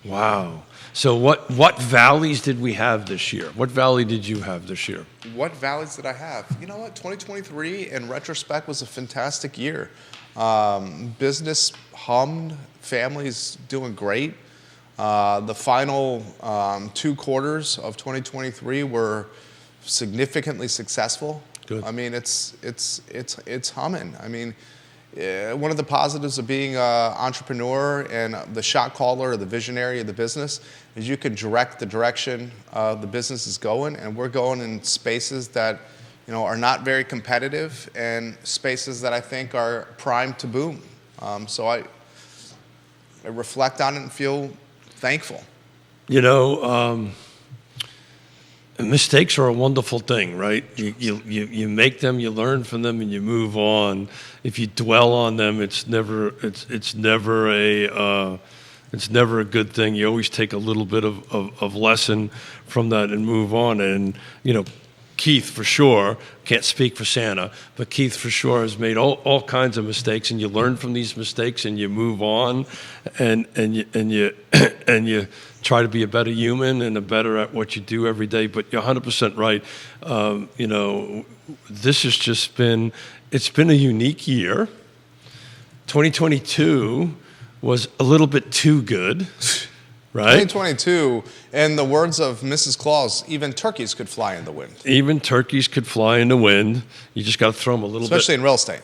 Wow. So what valleys did we have this year? What valley did you have this year? What valleys did I have? You know what? 2023, in retrospect, was a fantastic year. Business hummed. Families doing great. The final 2 quarters of 2023 were significantly successful. Good. I mean, it's humming. I mean, one of the positives of being an entrepreneur and the shot caller or the visionary of the business is you can direct the direction the business is going, and we're going in spaces that are not very competitive and spaces that I think are primed to boom. So I reflect on it and feel thankful. Mistakes are a wonderful thing, right? You make them, you learn from them, and you move on. If you dwell on them, it's never a good thing. You always take a little bit of lesson from that and move on. And Keith for sure, can't speak for Santa, but Keith for sure has made all kinds of mistakes, and you learn from these mistakes and you move on, and you try to be a better human and a better at what you do every day. But you're 100% right. This has just been a unique year. 2022 was a little bit too good. Right? 2022, in the words of Mrs. Claus, even turkeys could fly in the wind. Even turkeys could fly in the wind. You just got to throw them a little Especially bit. in real estate.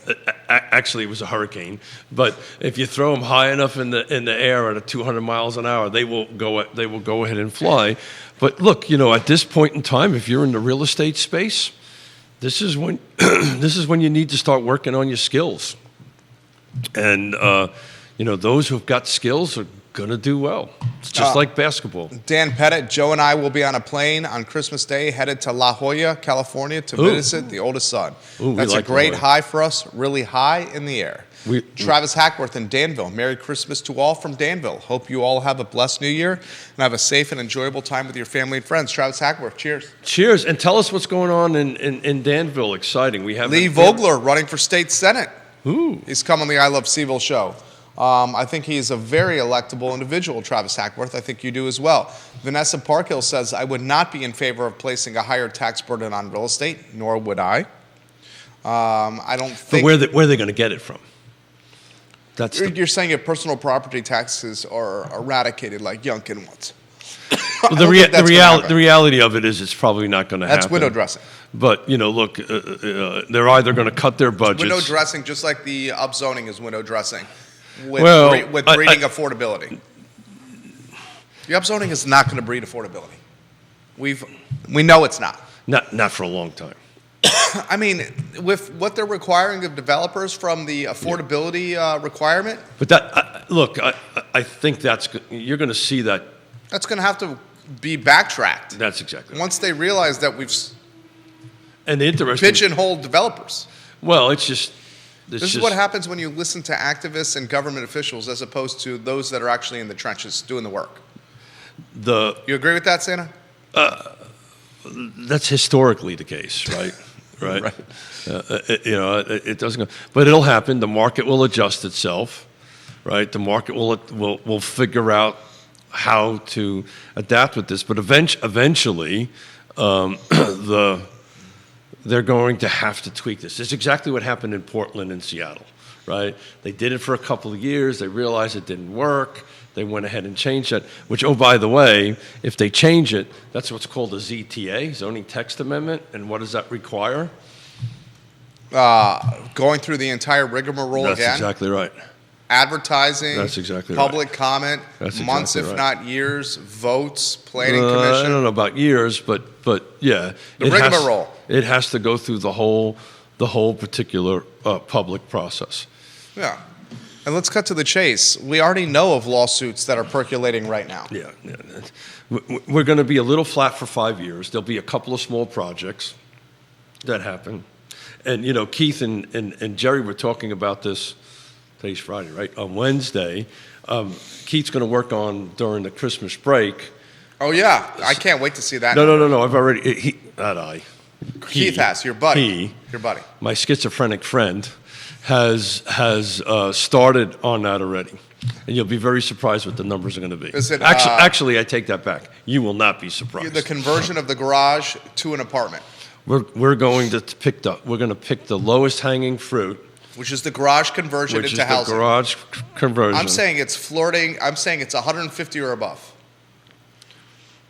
Actually, it was a hurricane. But if you throw them high enough in the air at 200 miles an hour, they will go ahead and fly. But look, at this point in time, if you're in the real estate space, this is when you need to start working on your skills. And those who've got skills are going to do well. It's just like basketball. Dan Pettit, Joe and I will be on a plane on Christmas Day headed to La Jolla, California to visit the oldest son. That's a great high for us, really high in the air. Travis Hackworth in Danville. Merry Christmas to all from Danville. Hope you all have a blessed new year and have a safe and enjoyable time with your family and friends. Travis Hackworth, cheers. Cheers. And tell us what's going on in Danville. Exciting. We have Lee Vogler running for state senate. Ooh. He's come on the I Love CVille show. I think he's a very electable individual, Travis Hackworth. I think you do as well. Vanessa Parkhill says, I would not be in favor of placing a higher tax burden on real estate, nor would I. I don't think... But where are they going to get it from? You're saying if personal property taxes are eradicated like Youngkin wants. Well, the reality of it is it's probably not going to happen. That's window dressing. But, look, they're either going to cut their budgets. Window dressing, just like the upzoning is window dressing. With breeding affordability. The upzoning is not going to breed affordability. We know it's not. Not for a long time. I mean, with what they're requiring of developers from the affordability requirement. But I think you're going to see that. That's going to have to be backtracked. That's exactly. Once they realize that we've pigeonholed developers. Well, it's just. This is what happens when you listen to activists and government officials as opposed to those that are actually in the trenches doing the work. You agree with that, Santa? That's historically the case, right? Right. It doesn't go, but it'll happen. The market will adjust itself, right? The market will figure out how to adapt with this. But eventually, they're going to have to tweak this. This is exactly what happened in Portland and Seattle, right? They did it for a couple of years. They realized it didn't work. They went ahead and changed it, which, oh, by the way, if they change it, that's what's called a ZTA, zoning text amendment. And what does that require? Going through the entire rigmarole again. That's exactly right. Advertising. That's exactly public right. comment. That's months, exactly if right. not years. Votes. Planning commission. I don't know about years, but yeah. The rigmarole. It has to go through the whole particular public process. Yeah. And let's cut to the chase. We already know of lawsuits that are percolating right now. Yeah. We're going to be a little flat for 5 years. There'll be a couple of small projects that happen. And, Keith and Jerry were talking about this Today's Friday, right? On Wednesday, Keith's going to work on during the Christmas break. Oh yeah, I can't wait to see that. No. I've already. Keith has your buddy. Your buddy. My schizophrenic friend has started on that already, and you'll be very surprised what the numbers are going to be. Is it, actually, I take that back. You will not be surprised. The conversion of the garage to an apartment, We're going to pick the lowest hanging fruit, which is the garage conversion which into is housing. the garage conversion. I'm saying it's flirting. I'm saying it's 150 or above.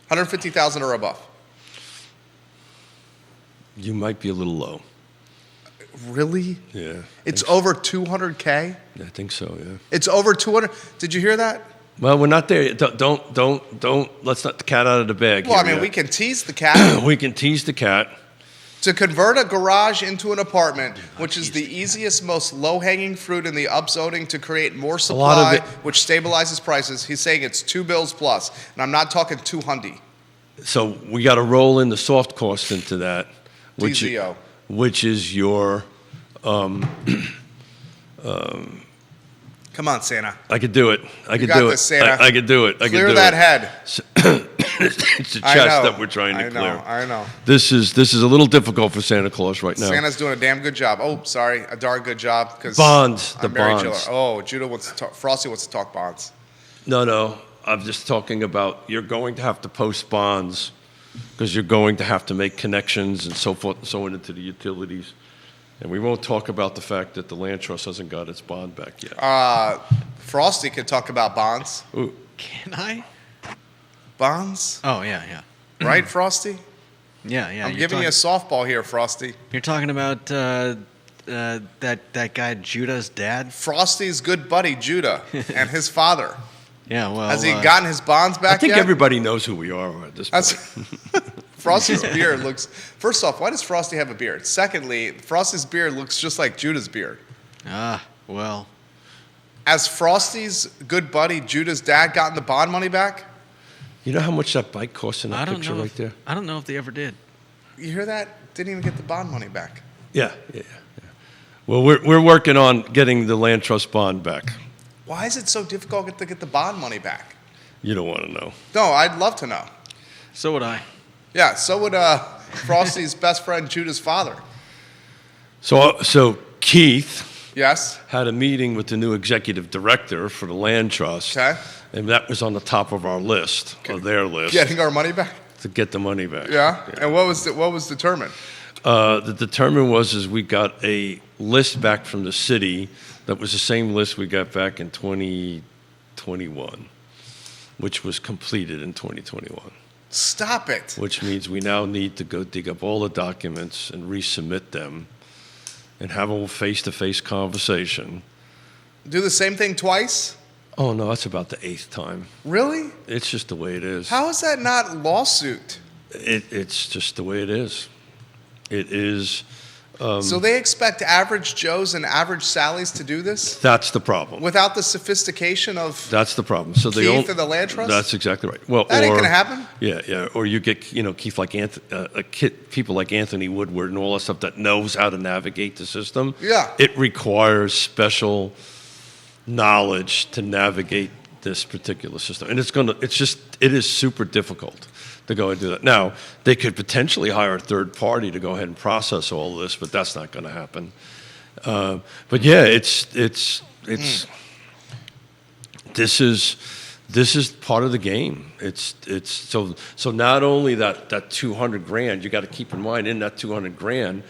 150,000 or above. You might be a little low. Really? Yeah. It's over 200K? I think so, yeah. It's over 200. Did you hear that? Well, we're not there yet. Don't, let's not the cat out of the bag. Well, I here mean, yet. we can tease the cat. We can tease the cat. To convert a garage into an apartment, which is the easiest, most low-hanging fruit in the upzoning to create more supply, which stabilizes prices, he's saying it's 2 bills plus. And I'm not talking 200. So we got to roll in the soft cost into that, which is your. Come on, Santa. I could do it. I could got do this, it. Santa. I could do it. I could Clear do that it. head. It's the chest that we're trying to clear. I know. This is a little difficult for Santa Claus right now. Santa's doing a damn good job. Oh, sorry, a darn good job. Bonds, the I'm Mary bonds. Jiller. Oh, Judah wants to talk. Frosty wants to talk bonds. No. I'm just talking about you're going to have to post bonds because you're going to have to make connections and so forth and so on into the utilities. And we won't talk about the fact that the land trust hasn't got its bond back yet. Frosty can talk about bonds. Ooh. Can I? Bonds? Oh, yeah. Right, Frosty? Yeah. I'm giving you a softball here, Frosty. You're talking about that guy Judah's dad? Frosty's good buddy, Judah, and his father. Yeah, well... Has he gotten his bonds back I think yet? everybody knows who we are at this point. Frosty's beard looks... First off, why does Frosty have a beard? Secondly, Frosty's beard looks just like Judah's beard. Well... Has Frosty's good buddy, Judah's dad, gotten the bond money back? You know how much that bike costs in that picture right there? I don't know if they ever did. You hear that? Didn't even get the bond money back. Yeah. Well, we're working on getting the land trust bond back. Why is it so difficult to get the bond money back? You don't want to know. No, I'd love to know. So would I. Yeah, so would Frosty's best friend, Judah's father. So Keith... Yes. Had a meeting with the new executive director for the land trust. Okay. And that was on the top of our list, of their list. Getting our money back? To get the money back. Yeah. And what was determined? The determined was we got a list back from the city that was the same list we got back in 2021, which was completed in 2021. Stop it. Which means we now need to go dig up all the documents and resubmit them and have a face-to-face conversation. Do the same thing twice? Oh, no, that's about the 8th time. Really? It's just the way it is. How is that not lawsuit? It's just the way it is. It is. So they expect average Joes and average Sallys to do this? That's the problem. Without the sophistication of That's the problem. So they Keith and the land trust? That's exactly right. Well, that ain't going to happen? Yeah. Or you get, Keith like people like Anthony Woodward and all that stuff that knows how to navigate the system. Yeah. It requires special knowledge to navigate this particular system. And it is super difficult to go and do that. Now, they could potentially hire a third party to go ahead and process all of this, but that's not going to happen. But yeah, this is part of the game. It's so not only that $200,000, you got to keep in mind in that $200,000,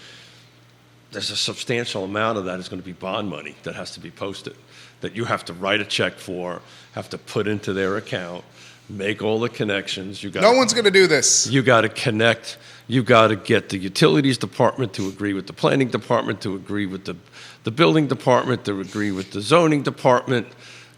there's a substantial amount of that is going to be bond money that has to be posted, that you have to write a check for, have to put into their account, make all the connections. No one's going to do this. You got to connect. You got to get the utilities department to agree with the planning department, to agree with the building department, to agree with the zoning department,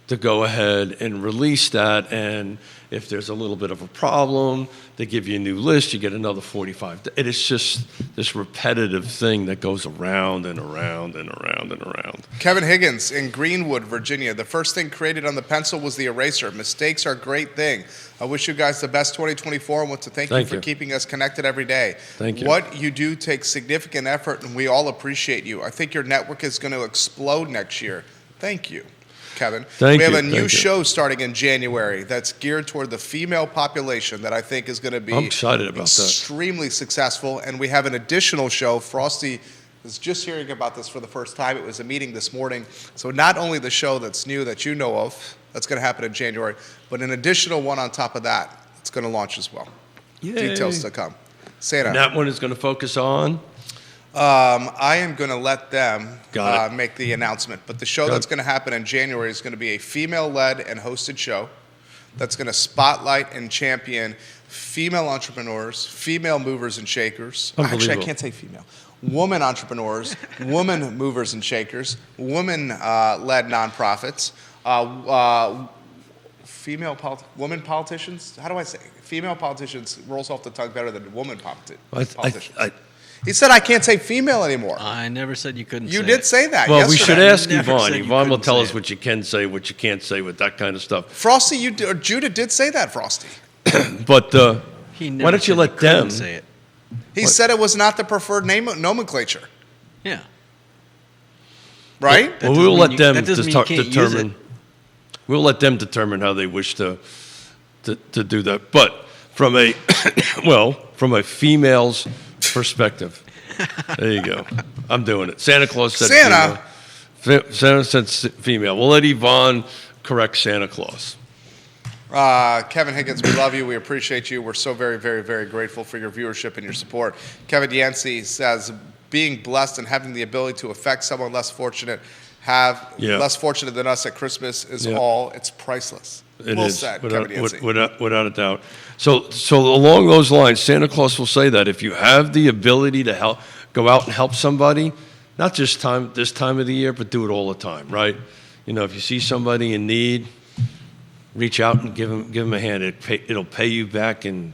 to go ahead and release that. And if there's a little bit of a problem, they give you a new list, you get another 45. It is just this repetitive thing that goes around and around and around and around. Kevin Higgins in Greenwood, Virginia. The first thing created on the pencil was the eraser. Mistakes are a great thing. I wish you guys the best 2024 and want to thank you for keeping us connected every day. Thank you. What you do takes significant effort, and we all appreciate you. I think your network is going to explode next year. Thank you, Kevin. Thank we have you, a new thank you. show starting in January that's geared toward the female population that I think is going to be I'm excited about that. extremely successful. And we have an additional show. Frosty is just hearing about this for the first time. It was a meeting this morning. So not only the show that's new that you know of, that's going to happen in January, but an additional one on top of that, it's going to launch as well. Yay. Details to come. Santa. And that one is going to focus on? I am going to let them Got it. make the announcement. But the show that's going to happen in January is going to be a female-led and hosted show that's going to spotlight and champion female entrepreneurs, female movers and shakers. Actually, I Unbelievable. can't say female. Woman entrepreneurs, woman movers and shakers, woman-led nonprofits, woman politicians. How do I say? Female politicians rolls off the tongue better than woman politicians. He said I can't say female anymore. I never said you couldn't You say did it. say that Well, yesterday. we should ask Never Yvonne. said you Yvonne will couldn't tell say us it. what you can say, what you can't say with that kind of stuff. Frosty, Judah did say that, Frosty. But He never why don't you said let couldn't them? say it? He said it was not the preferred nomenclature, Yeah. right? That Well, doesn't we'll mean let you- them that doesn't mean you can't use determine. it. We'll let them determine how they wish to do that. But from a from a female's perspective, there you go. I'm doing it. Santa Claus said Santa. female. Santa said female. We'll let Yvonne correct Santa Claus. Kevin Higgins, we love you. We appreciate you. We're so very, very, very grateful for your viewership and your support. Kevin Yancey says, being blessed and having the ability to affect someone less fortunate than us at Christmas is all. It's priceless. It well is, said, without, Kevin Yancey. without a doubt. So along those lines, Santa Claus will say that if you have the ability to go out and help somebody, not just this time of the year, but do it all the time, right? You know, if you see somebody in need, reach out and give them a hand. It'll pay you back in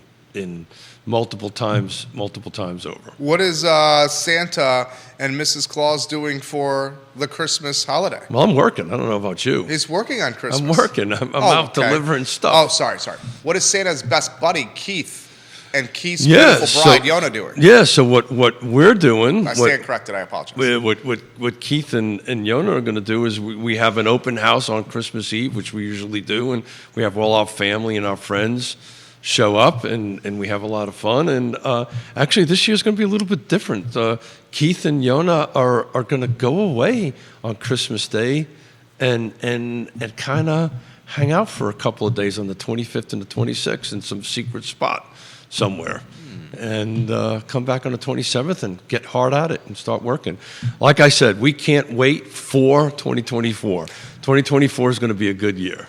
multiple times over. What is Santa and Mrs. Claus doing for the Christmas holiday? Well, I'm working. I don't know about you. He's working on Christmas. I'm working. I'm out okay. delivering stuff. Oh, sorry. What is Santa's best buddy, Keith, and Keith's beautiful bride, Yonna, doing? Yeah, so what we're doing... I stand corrected. I apologize. What Keith and Yonna are going to do is we have an open house on Christmas Eve, which we usually do, and we have all our family and our friends show up, and we have a lot of fun. And actually, this year's going to be a little bit different. Keith and Yonna are going to go away on Christmas Day and kind of hang out for a couple of days on the 25th and the 26th in some secret spot somewhere. And come back on the 27th and get hard at it and start working. Like I said, we can't wait for 2024. 2024 is going to be a good year.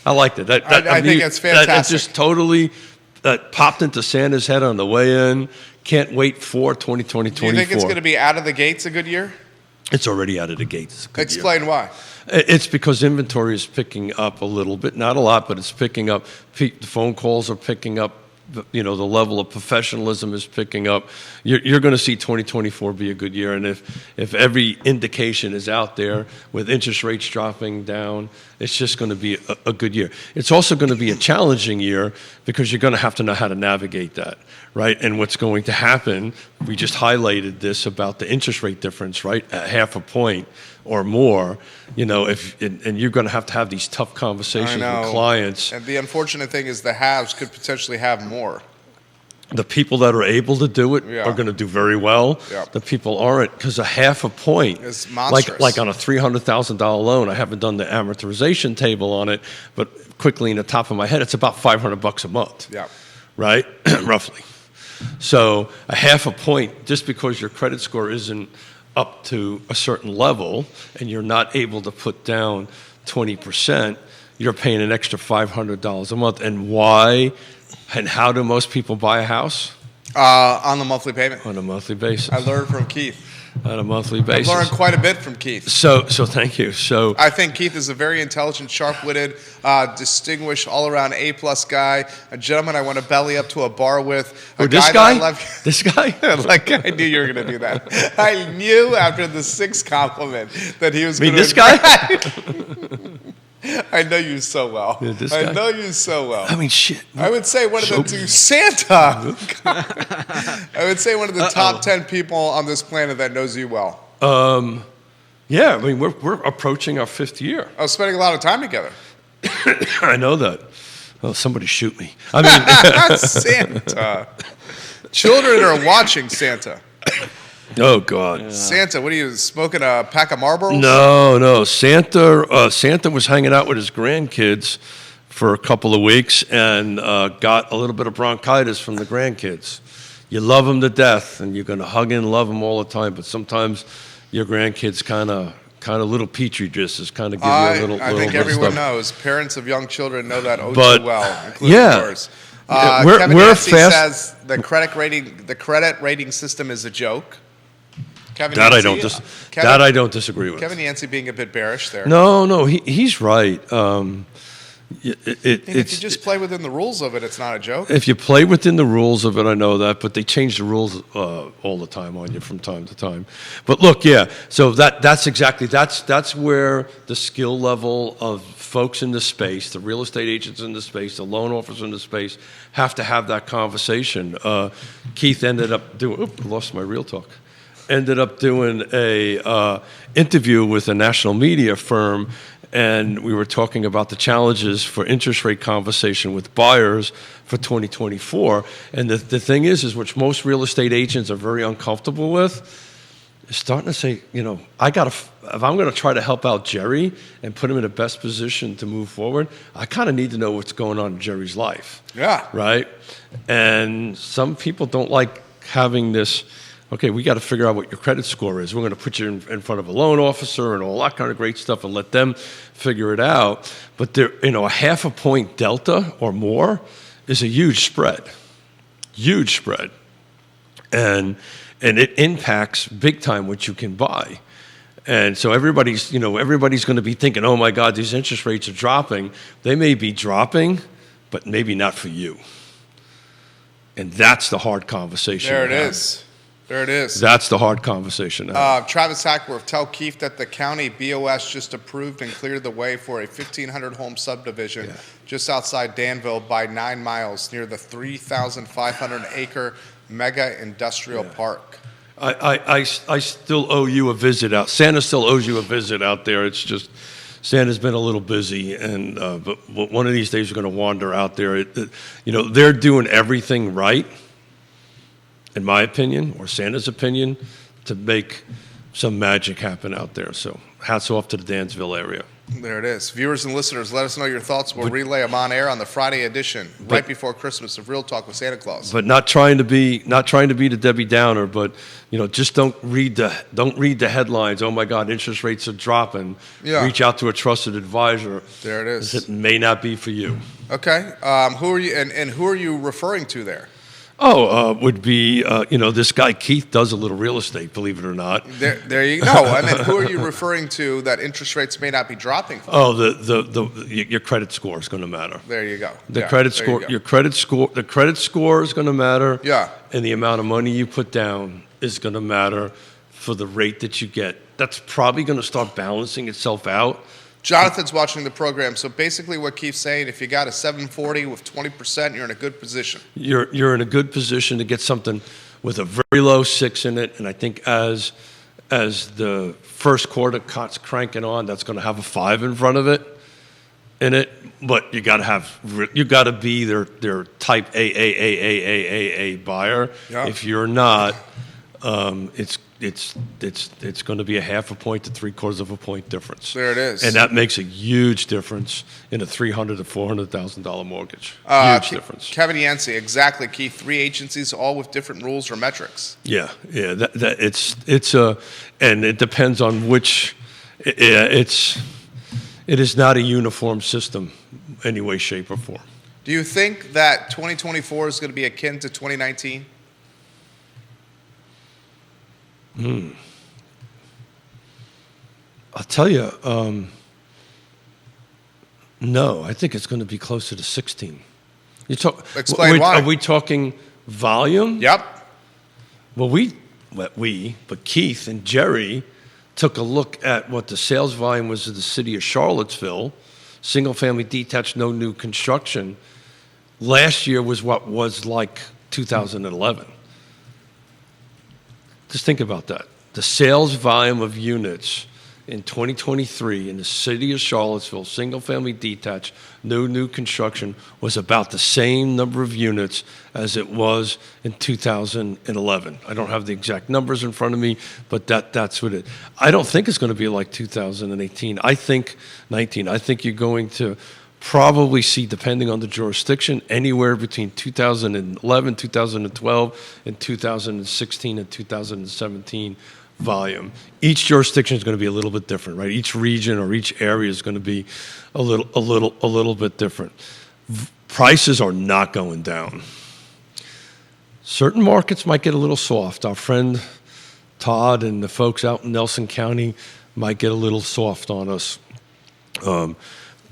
I liked it. I think it's fantastic. That just totally popped into Santa's head on the way in. Can't wait for 2024. Do you think it's going to be out of the gates a good year? It's already out of the gates. Explain why. It's because inventory is picking up a little bit. Not a lot, but it's picking up. The phone calls are picking up. The level of professionalism is picking up. You're going to see 2024 be a good year, and if every indication is out there with interest rates dropping down, it's just going to be a good year. It's also going to be a challenging year because you're going to have to know how to navigate that, right? And what's going to happen, we just highlighted this about the interest rate difference, right? At half a point or more, and you're going to have these tough conversations with clients. And the unfortunate thing is the haves could potentially have more. The people that are able to do it are going to do very well. Yep. The people aren't, because a half a point is monstrous. Like on a $300,000 loan. I haven't done the amortization table on it, but quickly in the top of my head, it's about $500 a month. Yeah. Right, roughly. So a half a point, just because your credit score isn't up to a certain level and you're not able to put down 20%, you're paying an extra $500 a month. And why and how do most people buy a house? On the monthly payment. On a monthly basis. I learned from Keith. On a monthly basis. I've learned quite a bit from Keith. So thank you. So I think Keith is a very intelligent, sharp-witted, distinguished, all-around A-plus guy, a gentleman I want to belly up to a bar with. this guy? This guy? Like, I knew you were going to do that. I knew after the sixth compliment that he was going to... this guy? I know you so well. Yeah, this guy? I know you so well. I mean, shit. I would say one of the two Santa. I would say one of the top 10 people on this planet that knows you well. Yeah, I mean, we're approaching our 5th year. I was spending a lot of time together. I know that. Oh, somebody shoot me. I mean, Santa. Children are watching Santa. Oh God. Santa, what are you smoking? A pack of Marlboros? No. Santa was hanging out with his grandkids for a couple of weeks and got a little bit of bronchitis from the grandkids. You love them to death, and you're going to hug and love them all the time. But sometimes your grandkids kind of little petri dishes, kind of give you a little. I think little everyone stuff. knows. Parents of young children know that too well, including yours. We're Nancy fast. says the credit rating system is a joke. Kevin That Yancey, I don't disagree with. Kevin Yancey being a bit bearish there. No, he's right. If you just play within the rules of it, it's not a joke. If you play within the rules of it, I know that, but they change the rules all the time on you from time to time. But look, so that's where the skill level of folks in the space, the real estate agents in the space, the loan officers in the space, have to have that conversation. Keith ended up doing. Lost my real talk. Ended up doing a interview with a national media firm, and we were talking about the challenges for interest rate conversation with buyers for 2024. And the thing is which most real estate agents are very uncomfortable with, is starting to say, if I'm going to try to help out Jerry and put him in the best position to move forward, I kind of need to know what's going on in Jerry's life. Yeah. Right? And some people don't like having this. Okay, we got to figure out what your credit score is. We're going to put you in front of a loan officer and all that kind of great stuff and let them figure it out. But a half a point delta or more is a huge spread. Huge spread. And it impacts big time what you can buy. And so everybody's going to be thinking, oh my God, these interest rates are dropping. They may be dropping, but maybe not for you. And that's the hard conversation. There it is. That's the hard conversation. Travis Hackworth, tell Keith that the county BOS just approved and cleared the way for a 1,500 home subdivision just outside Danville by 9 miles near the 3,500 acre mega industrial park. I still owe you a visit out. Santa still owes you a visit out there. It's just Santa's been a little busy, and but one of these days we're going to wander out there. They're doing everything right, in my opinion, or Santa's opinion, to make some magic happen out there. So hats off to the Dansville area. There it is. Viewers and listeners, let us know your thoughts. We'll relay them on air on the Friday edition, right before Christmas, of Real Talk with Santa Claus. But not trying to be the Debbie Downer, but just don't read the headlines. Oh my God, interest rates are dropping. Yeah. Reach out to a trusted advisor. There it is. It may not be for you. Okay. Who are you and who are you referring to there? Would be, this guy Keith does a little real estate, believe it or not. There you go. I mean, who are you referring to that interest rates may not be dropping for? Your credit score is going to matter. There you go. The credit score is going to matter. Yeah. And the amount of money you put down is going to matter for the rate that you get. That's probably going to start balancing itself out. Jonathan's watching the program, so basically what Keith's saying, if you got a 740 with 20%, you're in a good position. You're in a good position to get something with a very low 6 in it, and I think as the first quarter cuts cranking on, that's going to have a 5 in front of it. But you got to be their type A buyer. Yeah. If you're not, it's going to be a half a point to 3/4 of a point difference. There it is. And that makes a huge difference in a $300,000 to $400,000 mortgage. Huge difference. Kevin Yancey, exactly, Keith. 3 agencies, all with different rules or metrics. Yeah. And it depends on which. It is not a uniform system, any way, shape, or form. Do you think that 2024 is going to be akin to 2019? I'll tell you, no, I think it's going to be closer to 16. Explain why. Are we talking volume? Yep. Well, but Keith and Jerry took a look at what the sales volume was of the city of Charlottesville, single-family detached, no new construction. Last year was what was like 2011. Just think about that. The sales volume of units in 2023 in the city of Charlottesville, single-family detached, no new construction, was about the same number of units as it was in 2011. I don't have the exact numbers in front of me, but that's what it. I don't think it's going to be like 2018. I think 19. I think you're going to probably see, depending on the jurisdiction, anywhere between 2011, 2012, and 2016 and 2017 volume. Each jurisdiction is going to be a little bit different, right? Each region or each area is going to be a little bit different. Prices are not going down. Certain markets might get a little soft. Our friend Todd and the folks out in Nelson County might get a little soft on us.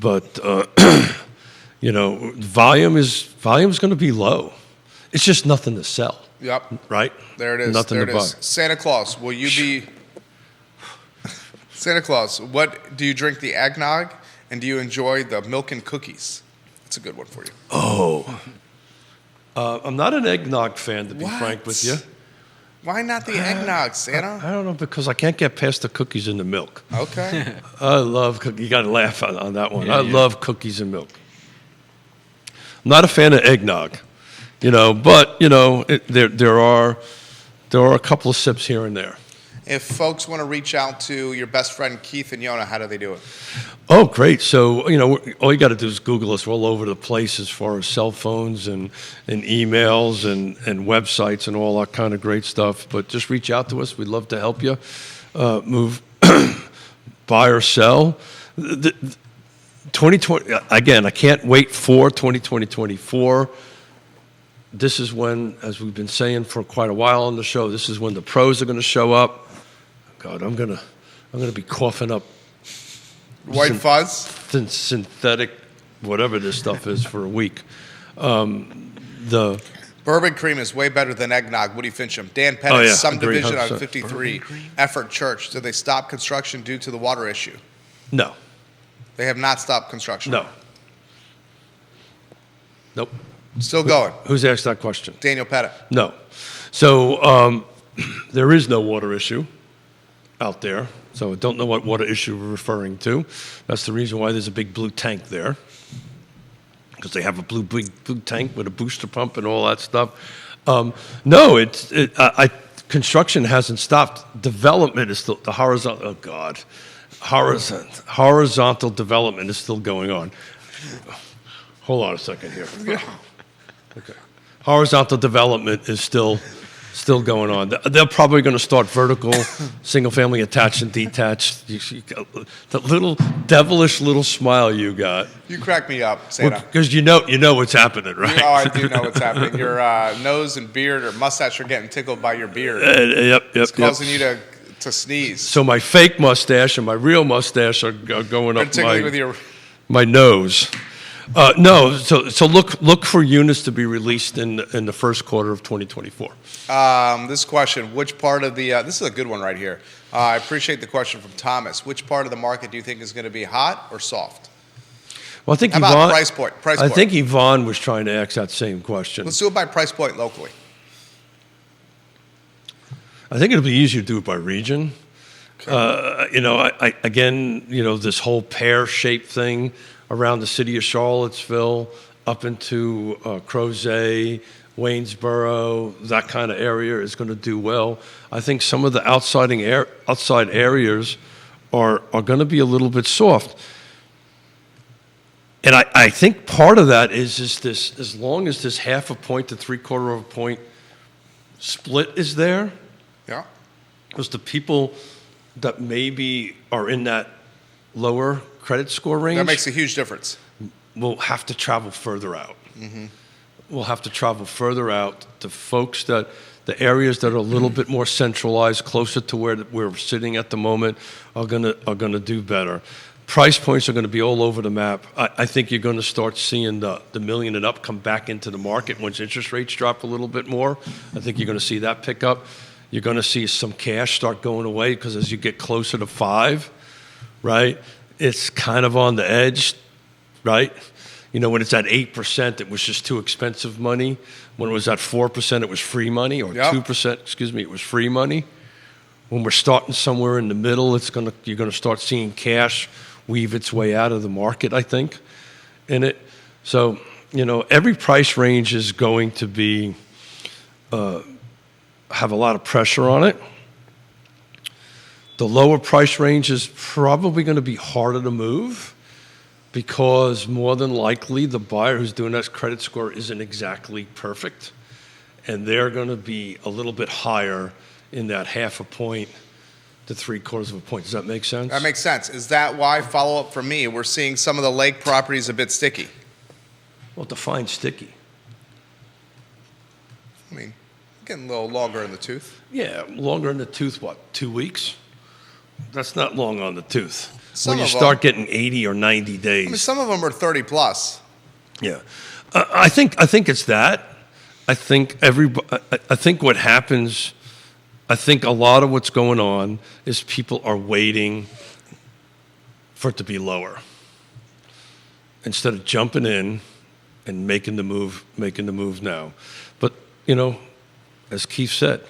But volume's going to be low. It's just nothing to sell. Yep. Right? There it is. Nothing there to it is. buy. Santa Claus, will you be... Santa Claus, what do you drink the eggnog, and do you enjoy the milk and cookies? That's a good one for you. Oh. I'm not an eggnog fan, to be frank with you. Why not the eggnog, Santa? I don't know, because I can't get past the cookies and the milk. Okay. I love cookies. You got to laugh on that one. I love cookies and milk. I'm not a fan of eggnog, but there are a couple of sips here and there. If folks want to reach out to your best friend Keith and Yonna, how do they do it? Oh, great. So, all you got to do is Google us. We're all over the place as far as cell phones and emails and websites and all that kind of great stuff. But just reach out to us. We'd love to help you move, buy or sell. 2020, again, I can't wait for 2024. This is when, as we've been saying for quite a while on the show, this is when the pros are going to show up. God, I'm gonna be coughing up White fuzz? synthetic, whatever this stuff is, for a week. The Bourbon cream is way better than eggnog. Woody Fincham. Dan Pettit, Agreed, subdivision 100%. on 53, Effort Church. Did they stop construction due to the water issue? No. They have not stopped construction. No. Nope. Still going. Who's asked that question? Daniel Pettit. No. So there is no water issue out there. So I don't know what water issue we're referring to. That's the reason why there's a big blue tank there, because they have a big blue tank with a booster pump and all that stuff. No, construction hasn't stopped. Development is still the horizontal. Oh God, horizontal development is still going on. Hold on a second here. Okay, horizontal development is still going on. They're probably going to start vertical, single-family attached and detached. The little devilish little smile you got. You crack me up, Santa. Because you know what's happening, right? Oh, I do know what's happening. Your nose and beard or mustache are getting tickled by your beard. Yep. It's causing you to sneeze. So my fake mustache and my real mustache are going up Particularly with your... my nose. No, so look for units to be released in the first quarter of 2024. This question, which part of the... this is a good one right here. I appreciate the question from Thomas. Which part of the market do you think is going to be hot or soft? Well, I think How about price point? I think Yvonne was trying to ask that same question. Let's do it by price point locally. I think it'll be easier to do it by region. Okay. This whole pear-shaped thing around the city of Charlottesville, up into Crozet, Waynesboro, that kind of area is going to do well. I think some of the outside areas are going to be a little bit soft. And I think part of that is this, as long as this 0.5 point to 3/4 point split is there, Yeah. because the people that maybe are in that lower credit score range, That makes a huge difference. will have to travel further out. Mm-hmm. We'll have to travel further out. The folks the areas that are a little bit more centralized, closer to where we're sitting at the moment, are gonna do better. Price points are going to be all over the map. I think you're going to start seeing the million and up come back into the market once interest rates drop a little bit more. I think you're going to see that pick up. You're going to see some cash start going away, because as you get closer to 5, right, it's kind of on the edge, right? When it's at 8%, it was just too expensive money. When it was at 4%, it was free money, or Yep. 2%, it was free money, When we're starting somewhere in the middle, you're gonna start seeing cash weave its way out of the market, I think, in it. So, every price range is going to be have a lot of pressure on it. The lower price range is probably going to be harder to move because more than likely the buyer who's doing that credit score isn't exactly perfect, and they're going to be a little bit higher in that 0.5 point to 0.75 point. Does that make sense? That makes sense. Is that why, follow up from me, we're seeing some of the lake properties a bit sticky? Well, define sticky. I mean, getting a little longer in the tooth. Yeah, longer in the tooth, what, 2 weeks? That's not long on the tooth. Some when you of start getting 80 or 90 days. I mean, some of them are 30 plus. Yeah. I think it's that. I think what happens, I think a lot of what's going on is people are waiting for it to be lower instead of jumping in and making the move now. But, as Keith said,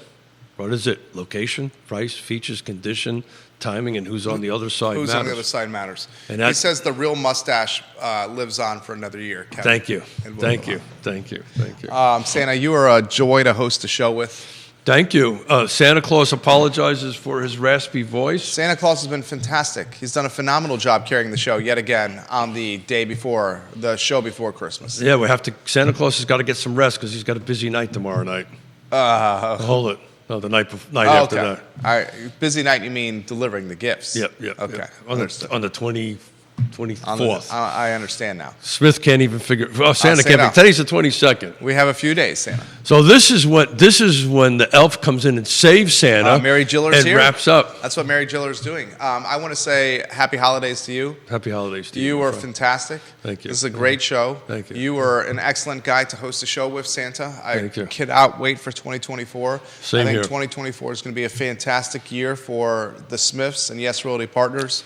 what is it? Location, price, features, condition, timing, and who's on the other side Who's matters. on the other side matters. And He says the real mustache lives on for another year, Kevin. Thank you. And we'll Thank move you. on. Santa, you are a joy to host the show with. Thank you. Santa Claus apologizes for his raspy voice. Santa Claus has been fantastic. He's done a phenomenal job carrying the show yet again on the day before, the show before Christmas. Yeah, Santa Claus has got to get some rest because he's got a busy night tomorrow night. Hold it. No, the night after that. All right. Busy night, you mean delivering the gifts? Yep. Okay. Yep. On the 24th. I understand now. Smith can't even figure. Oh, Santa say can't. no. Today's the 22nd. We have a few days, Santa. So this is when the elf comes in and saves Santa. Mary Giller's and here. wraps up. That's what Mary Giller's doing. I want to say happy holidays to you. Happy holidays to you. You were fantastic. Thank you. This is a great show. Thank you. You were an excellent guy to host a show with, Santa. Thank you. Cannot wait for 2024. Same I think here. 2024 is going to be a fantastic year for the Smiths and Yes Realty Partners.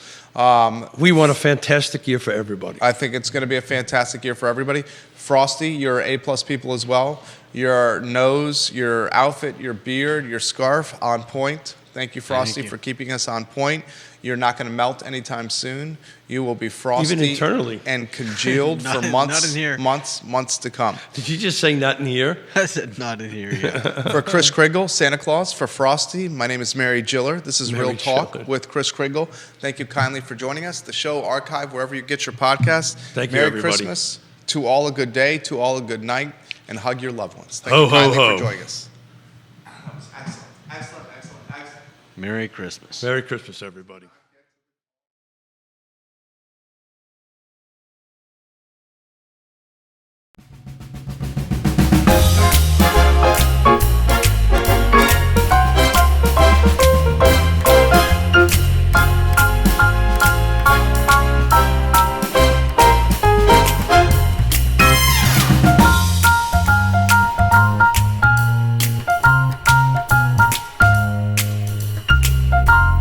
We want a fantastic year for everybody. I think it's going to be a fantastic year for everybody. Frosty, you're A-plus people as well. Your nose, your outfit, your beard, your scarf, on point. Thank you, Frosty, for keeping us on point. You're not going to melt anytime soon. You will be frosty Even internally. and congealed for not in here. months to come. Did you just say not in here? I said not in here yet. For Chris Kringle, Santa Claus, for Frosty, my name is Mary Giller. This is Mary Real Talk Giller. with Chris Kringle. Thank you kindly for joining us. The show archived wherever you get your podcasts. Thank you, Merry everybody. Christmas. To all a good day. To all a good night. And hug your loved ones. Thank Ho, you ho, kindly ho. for joining us. Excellent. Merry Christmas. Merry Christmas, everybody.